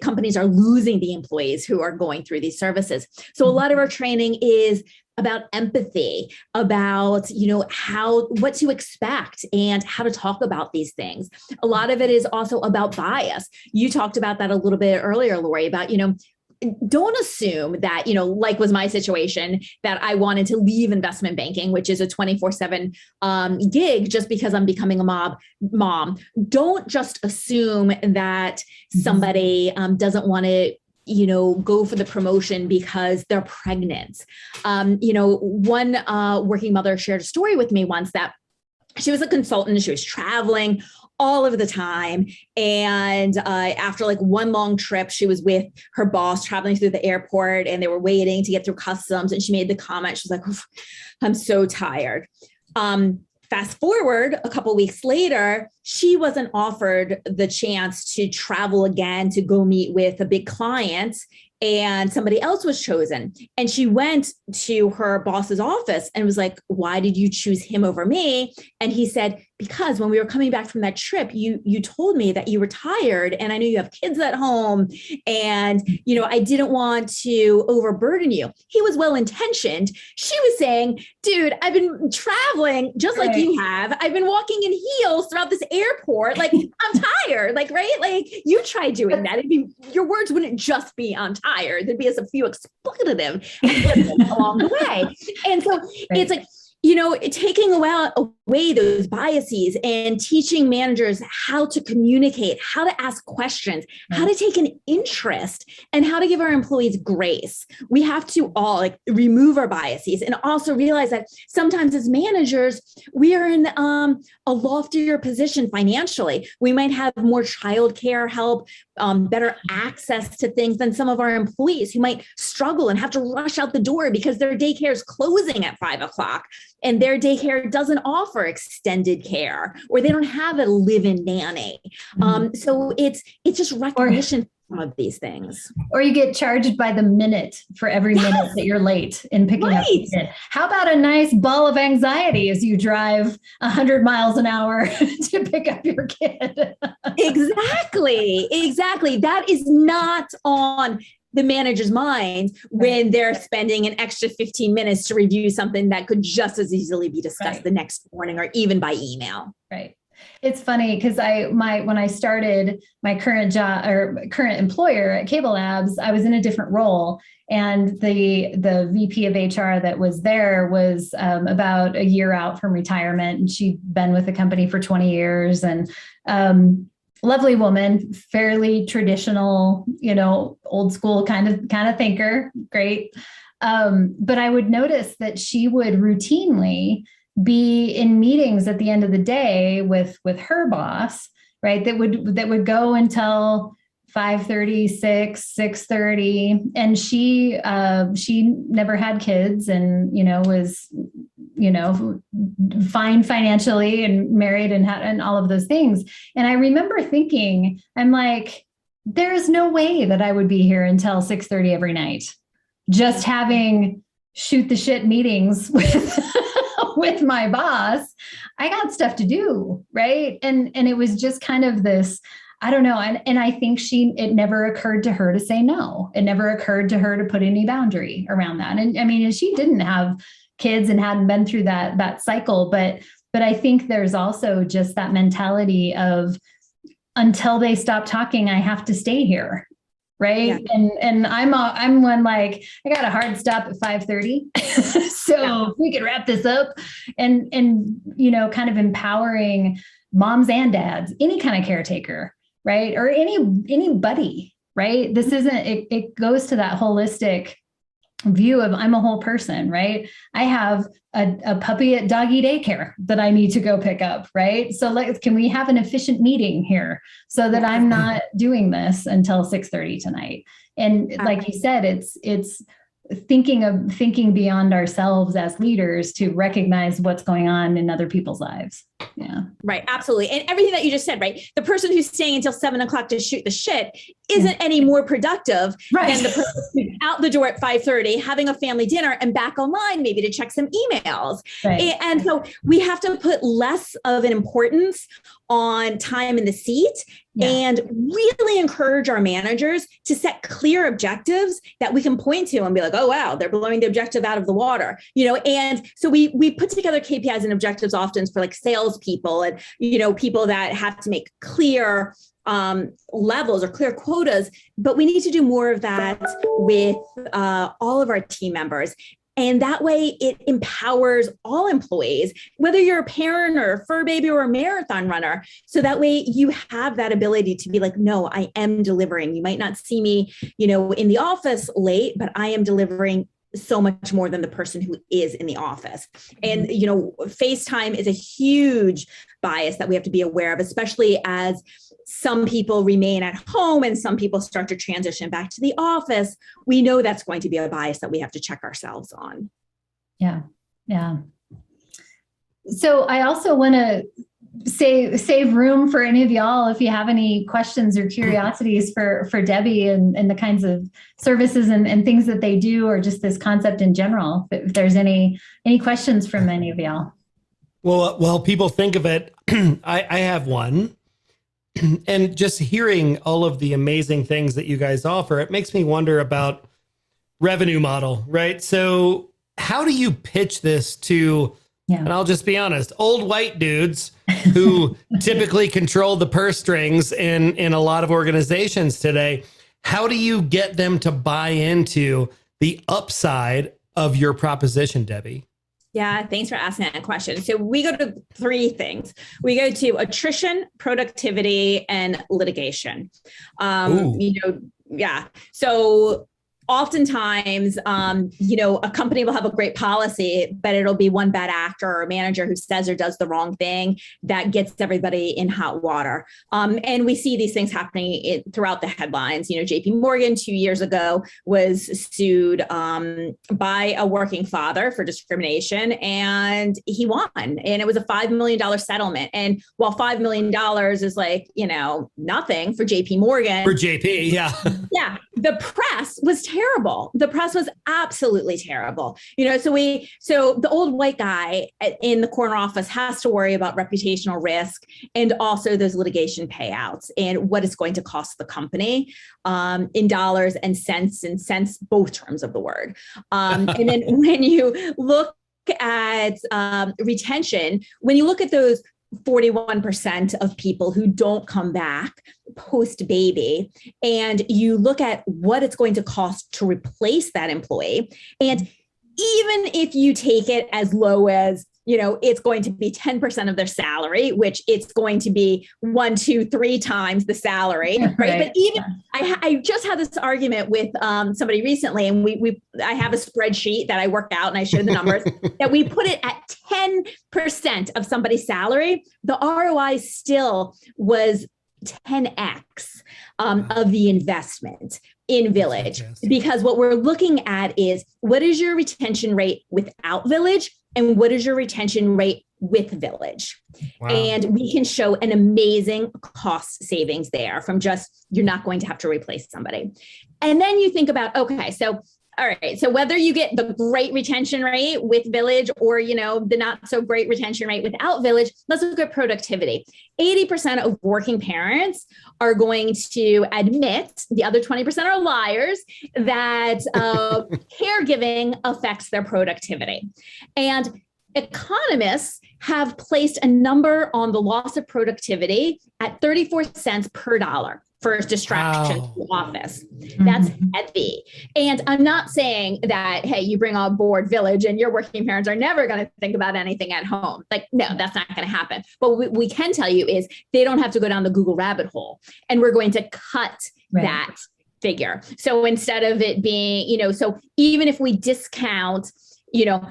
companies are losing the employees who are going through these services. So a lot of our training is about empathy, about, what to expect and how to talk about these things. A lot of it is also about bias. You talked about that a little bit earlier, Lori, about, don't assume that, like was my situation, that I wanted to leave investment banking, which is a 24/7 gig, just because I'm becoming a mom. Don't just assume that somebody doesn't want to go for the promotion because they're pregnant. One working mother shared a story with me once that she was a consultant. She was traveling all of the time. And after like one long trip, she was with her boss traveling through the airport, and they were waiting to get through customs. And she made the comment, she was like, I'm so tired. Fast forward a couple of weeks later, she wasn't offered the chance to travel again to go meet with a big client, and somebody else was chosen. And she went to her boss's office and was like, why did you choose him over me? And he said, because when we were coming back from that trip, you told me that you were tired, and I knew you have kids at home, and I didn't want to overburden you. He was well-intentioned. She was saying, dude, I've been traveling just like you have. I've been walking in heels throughout this airport. Like, I'm tired. Like, right? Like, you try doing that. Your words wouldn't just be I'm tired. There'd be a few expletive along the way. And so it's like, taking away those biases and teaching managers how to communicate, how to ask questions, how to take an interest, and how to give our employees grace. We have to all remove our biases and also realize that sometimes as managers, we are in a loftier position financially. We might have more childcare help, better access to things than some of our employees who might struggle and have to rush out the door because their daycare is closing at 5:00 and their daycare doesn't offer extended care, or they don't have a live-in nanny. So it's just recognition of some of these things. Or you get charged by the minute for every minute that you're late in picking up your kid. How about a nice ball of anxiety as you drive 100 miles an hour to pick up your kid? Exactly. That is not on the manager's mind when they're spending an extra 15 minutes to review something that could just as easily be discussed the next morning or even by email. Right. It's funny because when I started my current job or current employer at Cable Labs, I was in a different role, and the VP of HR that was there was about a year out from retirement, and she'd been with the company for 20 years, and lovely woman, fairly traditional, old school kind of thinker, great. But I would notice that she would routinely be in meetings at the end of the day with her boss, right? That would go until 5:30, 6:30. And she never had kids and, was, fine financially and married and all of those things. And I remember thinking, I'm like, there is no way that I would be here until 6:30 every night, just having shoot the shit meetings with my boss. I got stuff to do. Right. And it was just kind of this, I don't know. And I think it never occurred to her to say no. It never occurred to her to put any boundary around that. And I mean, she didn't have kids and hadn't been through that cycle, but I think there's also just that mentality of until they stop talking, I have to stay here. Right. Yeah. And I'm one, like, I got a hard stop at 5:30. So if we could wrap this up and, kind of empowering moms and dads, any kind of caretaker, right. Or anybody, right. This it goes to that holistic view of I'm a whole person, right? I have a puppy at doggy daycare that I need to go pick up, right? So can we have an efficient meeting here so that I'm not doing this until 6:30 tonight? And like you said, it's thinking beyond ourselves as leaders to recognize what's going on in other people's lives. Yeah. Right. Absolutely. And everything that you just said, right? The person who's staying until 7:00 to shoot the shit isn't any more productive than the person who's out the door at 5:30, having a family dinner and back online, maybe to check some emails. Right. And so we have to put less of an importance on time in the seat and really encourage our managers to set clear objectives that we can point to and be like, oh, wow, they're blowing the objective out of the water, and so we put together KPIs and objectives often for like salespeople and, people that have to make clear levels or clear quotas, but we need to do more of that with all of our team members. And that way it empowers all employees, whether you're a parent or a fur baby or a marathon runner. So that way you have that ability to be like, no, I am delivering. You might not see me, in the office late, but I am delivering so much more than the person who is in the office. And, FaceTime is a huge bias that we have to be aware of, especially as some people remain at home and some people start to transition back to the office. We know that's going to be a bias that we have to check ourselves on. Yeah. Yeah. So I also want to save room for any of y'all if you have any questions or curiosities for Debi and the kinds of services and things that they do, or just this concept in general. If there's any questions from any of y'all. Well, people think of it. I have one. And just hearing all of the amazing things that you guys offer, it makes me wonder about revenue model, right? So how do you pitch this to, and I'll just be honest, old white dudes who typically control the purse strings in a lot of organizations today? How do you get them to buy into the upside of your proposition, Debi? Yeah, thanks for asking that question. So we go to three things. We go to attrition, productivity, and litigation. So oftentimes, a company will have a great policy, but it'll be one bad actor or manager who says or does the wrong thing that gets everybody in hot water. And we see these things happening throughout the headlines. JP Morgan 2 years ago was sued by a working father for discrimination, and he won. And it was a $5 million settlement. And while $5 million is like, nothing for JP Morgan. For JP, yeah. Yeah. The press was terrible. The press was absolutely terrible. So the old white guy in the corner office has to worry about reputational risk and also those litigation payouts and what it's going to cost the company in dollars and cents, both terms of the word. And then when you look at retention, when you look at those 41% of people who don't come back post baby, and you look at what it's going to cost to replace that employee. And even if you take it as low as, it's going to be 10% of their salary, which it's going to be 1, 2, 3 times the salary, right? But even I just had this argument with somebody recently, and I have a spreadsheet that I worked out and I showed the numbers that we put it at 10% of somebody's salary. The ROI still was 10x of the investment in Villyge, because what we're looking at is what is your retention rate without Villyge and what is your retention rate with Villyge. Wow. And we can show an amazing cost savings there from just, you're not going to have to replace somebody. And then you think about, okay, so all right. So whether you get the great retention rate with Villyge or, the not so great retention rate without Villyge, let's look at productivity. 80% of working parents are going to admit, the other 20% are liars, that caregiving affects their productivity. And economists have placed a number on the loss of productivity at 34 cents per dollar for distraction to the office. That's heavy. And I'm not saying that, hey, you bring on board Villyge and your working parents are never going to think about anything at home. Like, no, that's not going to happen. But what we can tell you is they don't have to go down the Google rabbit hole, and we're going to cut that figure. So instead of it being, so even if we discount,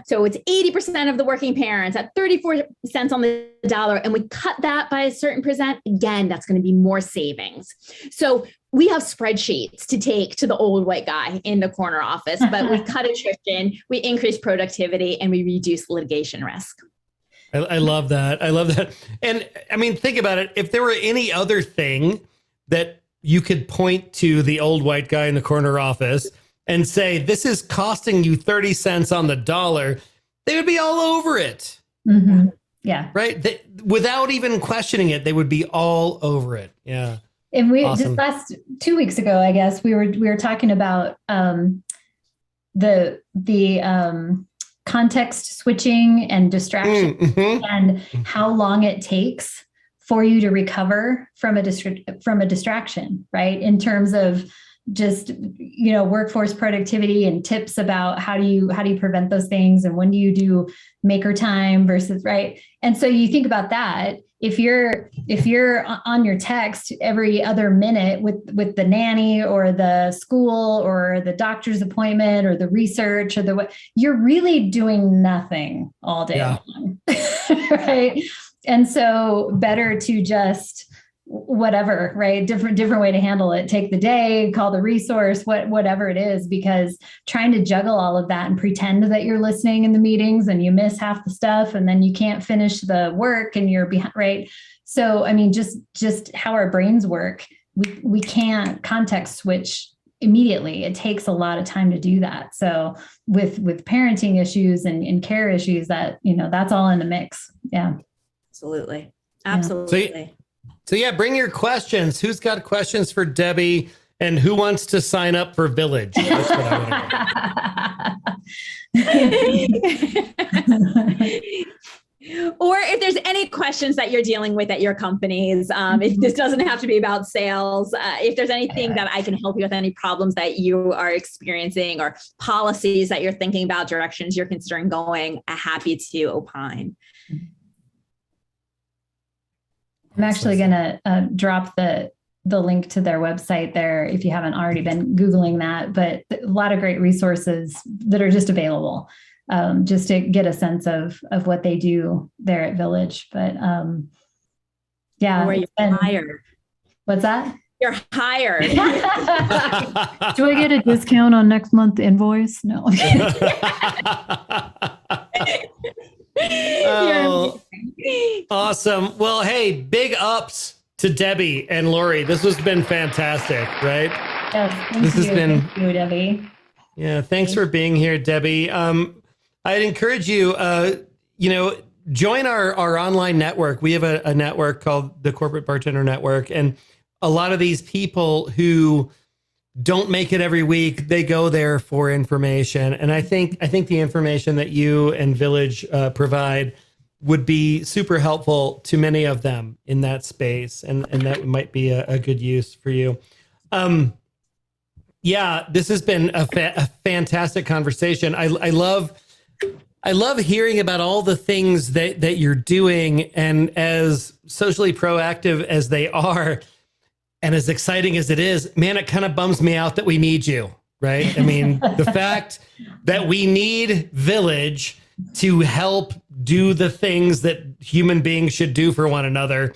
so it's 80% of the working parents at 34 cents on the dollar, and we cut that by a certain percent, again, that's going to be more savings. So we have spreadsheets to take to the old white guy in the corner office, but we cut attrition, we increase productivity, and we reduce litigation risk. I love that. I love that. And I mean, think about it. If there were any other thing that you could point to the old white guy in the corner office and say, this is costing you 30 cents on the dollar, they would be all over it. Mm-hmm. Yeah. Right. Without even questioning it, they would be all over it. Yeah. And we just 2 weeks ago, I guess we were talking about the context switching and distraction and how long it takes for you to recover from a distraction, right? In terms of just, workforce productivity and tips about how do you prevent those things, and when do you do maker time versus, right? And so you think about that. If you're on your text every other minute with the nanny or the school or the doctor's appointment or the research or you're really doing nothing all day long, right? And so better to just whatever, right? Different way to handle it. Take the day, call the resource, whatever it is, because trying to juggle all of that and pretend that you're listening in the meetings and you miss half the stuff and then you can't finish the work and you're behind, right? So, I mean, just how our brains work, we can't context switch immediately. It takes a lot of time to do that. So with parenting issues and care issues, that, that's all in the mix. Yeah. Absolutely. Yeah. Absolutely. So yeah, bring your questions. Who's got questions for Debi, and who wants to sign up for Villyge? That's what I want to know. Or if there's any questions that you're dealing with at your companies, if this doesn't have to be about sales, if there's anything that I can help you with, any problems that you are experiencing or policies that you're thinking about, directions you're considering going, happy to opine. I'm actually going to drop the link to their website there if you haven't already been Googling that, but a lot of great resources that are just available. Just to get a sense of what they do there at Villyge. But yeah. Or you're hired. What's that? You're hired. Do I get a discount on next month's invoice? No. Oh, awesome. Well, hey, big ups to Debi and Lori. This has been fantastic, right? Yes, this has been. Thank you, Debi. Yeah, thanks for being here, Debi. I'd encourage you, join our online network. We have a network called the Corporate Bartender Network. And a lot of these people who don't make it every week, they go there for information. And I think the information that you and Villyge provide would be super helpful to many of them in that space. And that might be a good use for you. Yeah, this has been a fantastic conversation. I love hearing about all the things that you're doing, and as socially proactive as they are and as exciting as it is, man, it kind of bums me out that we need you, right? I mean, the fact that we need Villyge to help do the things that human beings should do for one another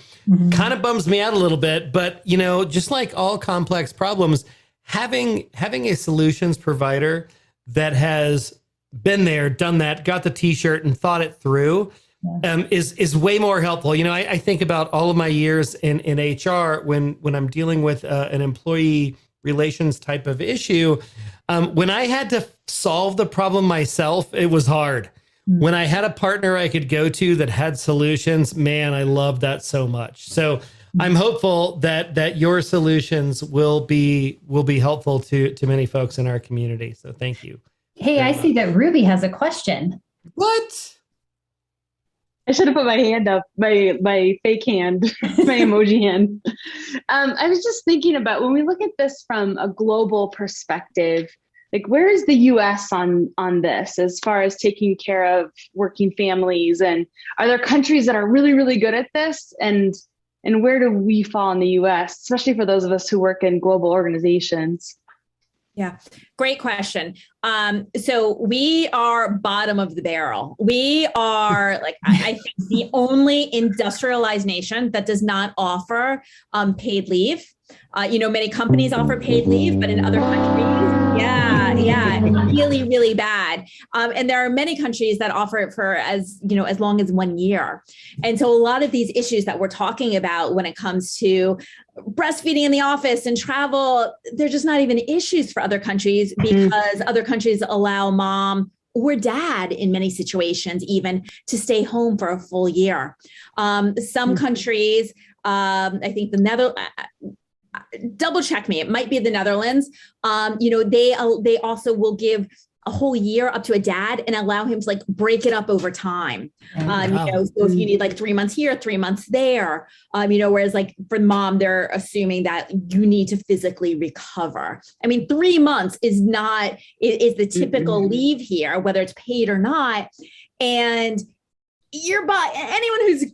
kind of bums me out a little bit. But, just like all complex problems, having a solutions provider that has been there, done that, got the t-shirt and thought it through is way more helpful. I think about all of my years in HR when I'm dealing with an employee relations type of issue. When I had to solve the problem myself, it was hard. When I had a partner I could go to that had solutions, man, I loved that so much. So I'm hopeful that your solutions will be helpful to many folks in our community. So thank you. Hey, I see that Ruby has a question. What? I should have put my hand up, my fake hand, my emoji hand. I was just thinking about when we look at this from a global perspective, like where is the US on this as far as taking care of working families? And are there countries that are really, really good at this? And where do we fall in the US, especially for those of us who work in global organizations? Yeah, great question. So we are bottom of the barrel. We are I think the only industrialized nation that does not offer paid leave. Many companies offer paid leave, but in other countries, really, really bad. And there are many countries that offer it for as long as 1 year. And so a lot of these issues that we're talking about when it comes to breastfeeding in the office and travel, they're just not even issues for other countries because other countries allow mom or dad in many situations even to stay home for a full year. Some countries, I think the Netherlands, double check me, it might be the Netherlands. They also will give a whole year up to a dad and allow him to break it up over time. So if you need 3 months here, 3 months there, whereas for mom, they're assuming that you need to physically recover. I mean, 3 months is the typical leave here, whether it's paid or not. And anyone who's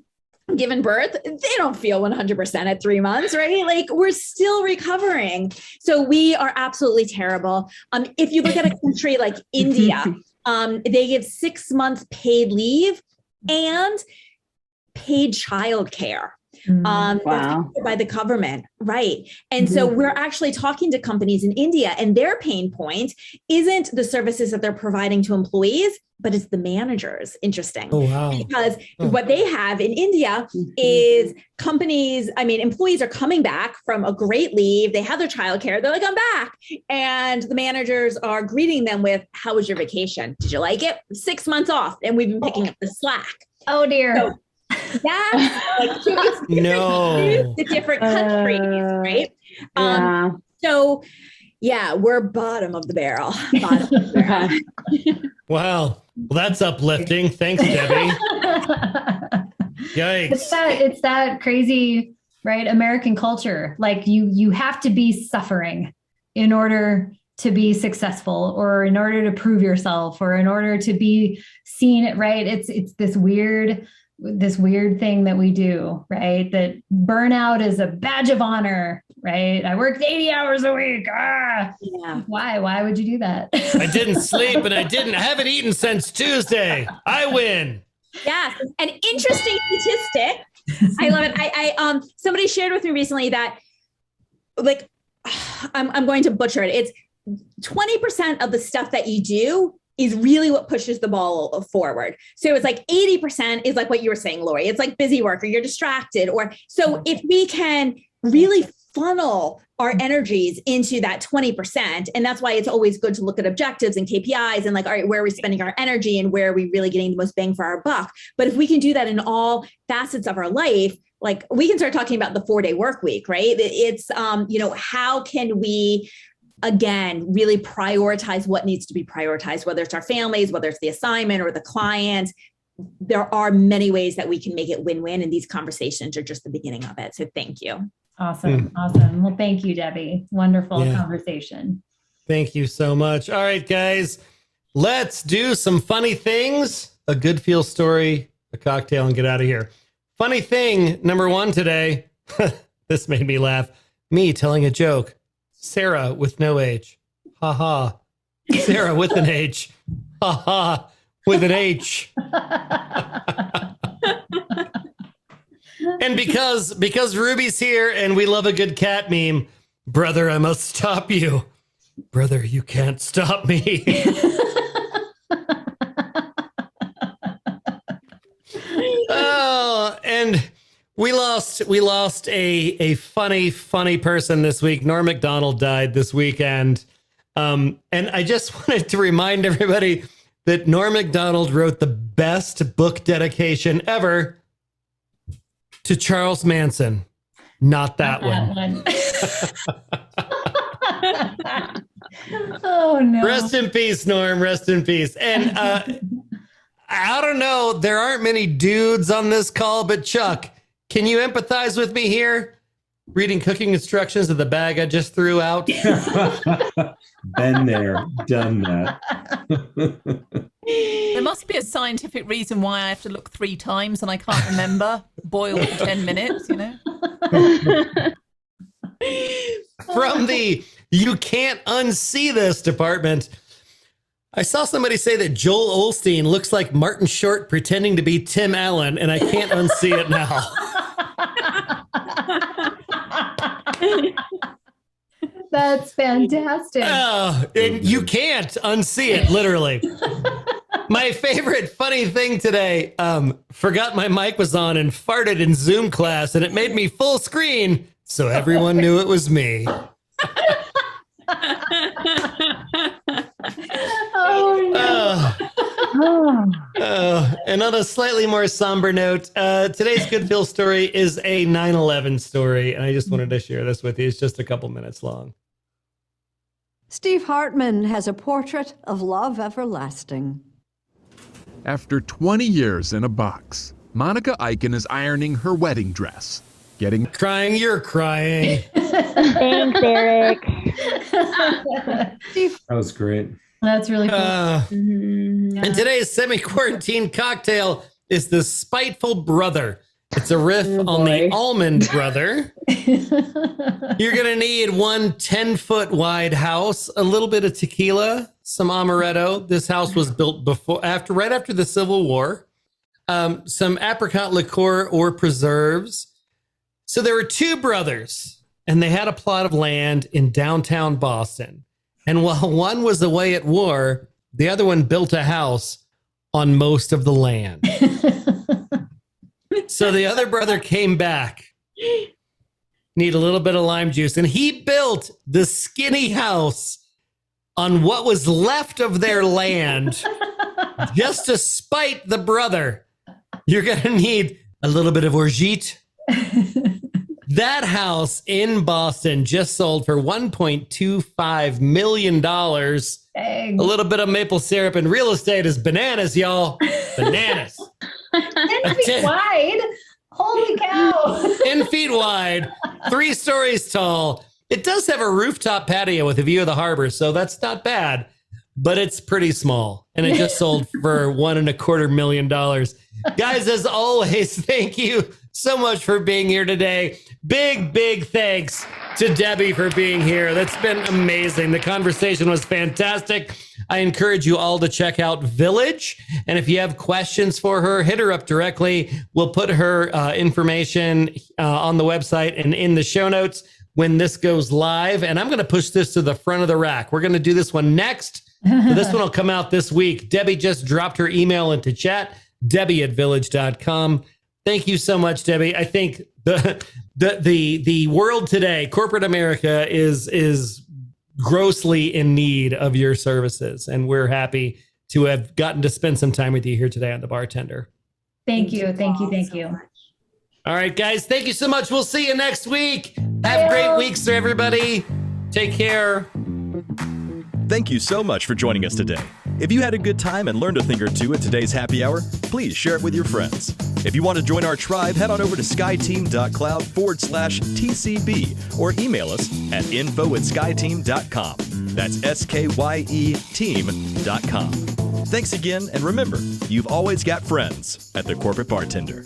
given birth, they don't feel 100% at 3 months, right? We're still recovering. So we are absolutely terrible. If you look at a country like India, they give 6 months paid leave and paid childcare. That's covered by the government, right? And so we're actually talking to companies in India, and their pain point isn't the services that they're providing to employees, but it's the managers. Interesting. Oh, wow. Because what they have in India is employees are coming back from a great leave. They have their childcare. They're like, I'm back. And the managers are greeting them with, how was your vacation? Did you like it? 6 months off. And we've been picking up the slack. Oh, dear. Yeah, like No. the different countries, right? Yeah. So yeah, we're bottom of the barrel. Bottom of the barrel. Wow. Well, that's uplifting. Thanks, Debbie. Yikes. It's that crazy, right? American culture. Like you have to be suffering in order to be successful, or in order to prove yourself, or in order to be seen, right? It's this weird thing that we do, right? That burnout is a badge of honor, right? I worked 80 hours a week. Yeah. Why would you do that? I didn't sleep and I haven't eaten since Tuesday. I win. Yeah. An interesting statistic. I love it. I somebody shared with me recently that, like, I'm going to butcher it. It's 20% of the stuff that you do is really what pushes the ball forward. So it's like 80% is like what you were saying, Lori. It's like busy work, or you're distracted, or so if we can really funnel our energies into that 20. And that's why it's always good to look at objectives and KPIs and like, all right, where are we spending our energy and where are we really getting the most bang for our buck? But if we can do that in all facets of our life, like we can start talking about the 4-day work week, right? It's, how can we, again, really prioritize what needs to be prioritized, whether it's our families, whether it's the assignment or the client. There are many ways that we can make it win-win, and these conversations are just the beginning of it. So thank you. Awesome. Well, thank you, Debbie. Wonderful conversation. Thank you so much. All right, guys, let's do some funny things, a good feel story, a cocktail, and get out of here. Funny thing number 1 today. This made me laugh. Me telling a joke. Sarah with no H. Ha ha. Sarah with an H. Ha ha. With an H. And because Ruby's here and we love a good cat meme, brother, I must stop you. Brother, you can't stop me. Oh, and we lost a funny person this week. Norm Macdonald died this weekend. And I just wanted to remind everybody that Norm Macdonald wrote the best book dedication ever to Charles Manson. Not that one. Oh, no. Rest in peace, Norm. Rest in peace. And I don't know, there aren't many dudes on this call, but Chuck, can you empathize with me here? Reading cooking instructions of the bag I just threw out. Been there, done that. There must be a scientific reason why I have to look 3 times and I can't remember. Boil for 10 minutes, you know? From the you can't unsee this department, I saw somebody say that Joel Osteen looks like Martin Short pretending to be Tim Allen, and I can't unsee it now. That's fantastic. And you can't unsee it, literally. My favorite funny thing today, forgot my mic was on and farted in Zoom class, and it made me full screen, so everyone knew it was me. And on a slightly more somber note, today's good feel story is a 9/11 story, and I just wanted to share this with you. It's just a couple minutes long. Steve Hartman has a portrait of love everlasting. After 20 years in a box, Monica Eichen is ironing her wedding dress. Crying, you're crying. Thanks, Eric. That was great. That's really cool. And today's semi-quarantine cocktail is the Spiteful Brother. It's a riff on the Almond Brother. You're going to need 1 10-foot wide house, a little bit of tequila, some amaretto. This house was built right after the Civil War. Some apricot liqueur or preserves. So there were 2 brothers, and they had a plot of land in downtown Boston. And while one was away at war, the other one built a house on most of the land. So the other brother came back. Need a little bit of lime juice. And he built the skinny house on what was left of their land just to spite the brother. You're going to need a little bit of orgeat. That house in Boston just sold for $1.25 million. Dang. A little bit of maple syrup and real estate is bananas, y'all. Bananas. 10 feet wide. Holy cow. 10 feet wide, 3 stories tall. It does have a rooftop patio with a view of the harbor, so that's not bad, but it's pretty small. And it just sold for $1.25 million. Guys, as always, thank you so much for being here today. Big thanks to Debi for being here. That's been amazing. The conversation was fantastic. I encourage you all to check out Villyge. And if you have questions for her, hit her up directly. We'll put her information on the website and in the show notes when this goes live. And I'm going to push this to the front of the rack. We're going to do this one next. So this one will come out this week. Debi just dropped her email into chat, debi@villyge.com. Thank you so much, Debi. I think the world today, corporate America, is grossly in need of your services, and we're happy to have gotten to spend some time with you here today on The Bartender. Thank you. All right, guys, thank you so much. We'll see you next week. Have great weeks, everybody. Take care. Thank you so much for joining us today. If you had a good time and learned a thing or two at today's happy hour, please share it with your friends. If you want to join our tribe, head on over to skyeteam.cloud/TCB or email us at info@skyeteam.com. That's SKYE team.com. Thanks again, and remember, you've always got friends at the Corporate Bartender.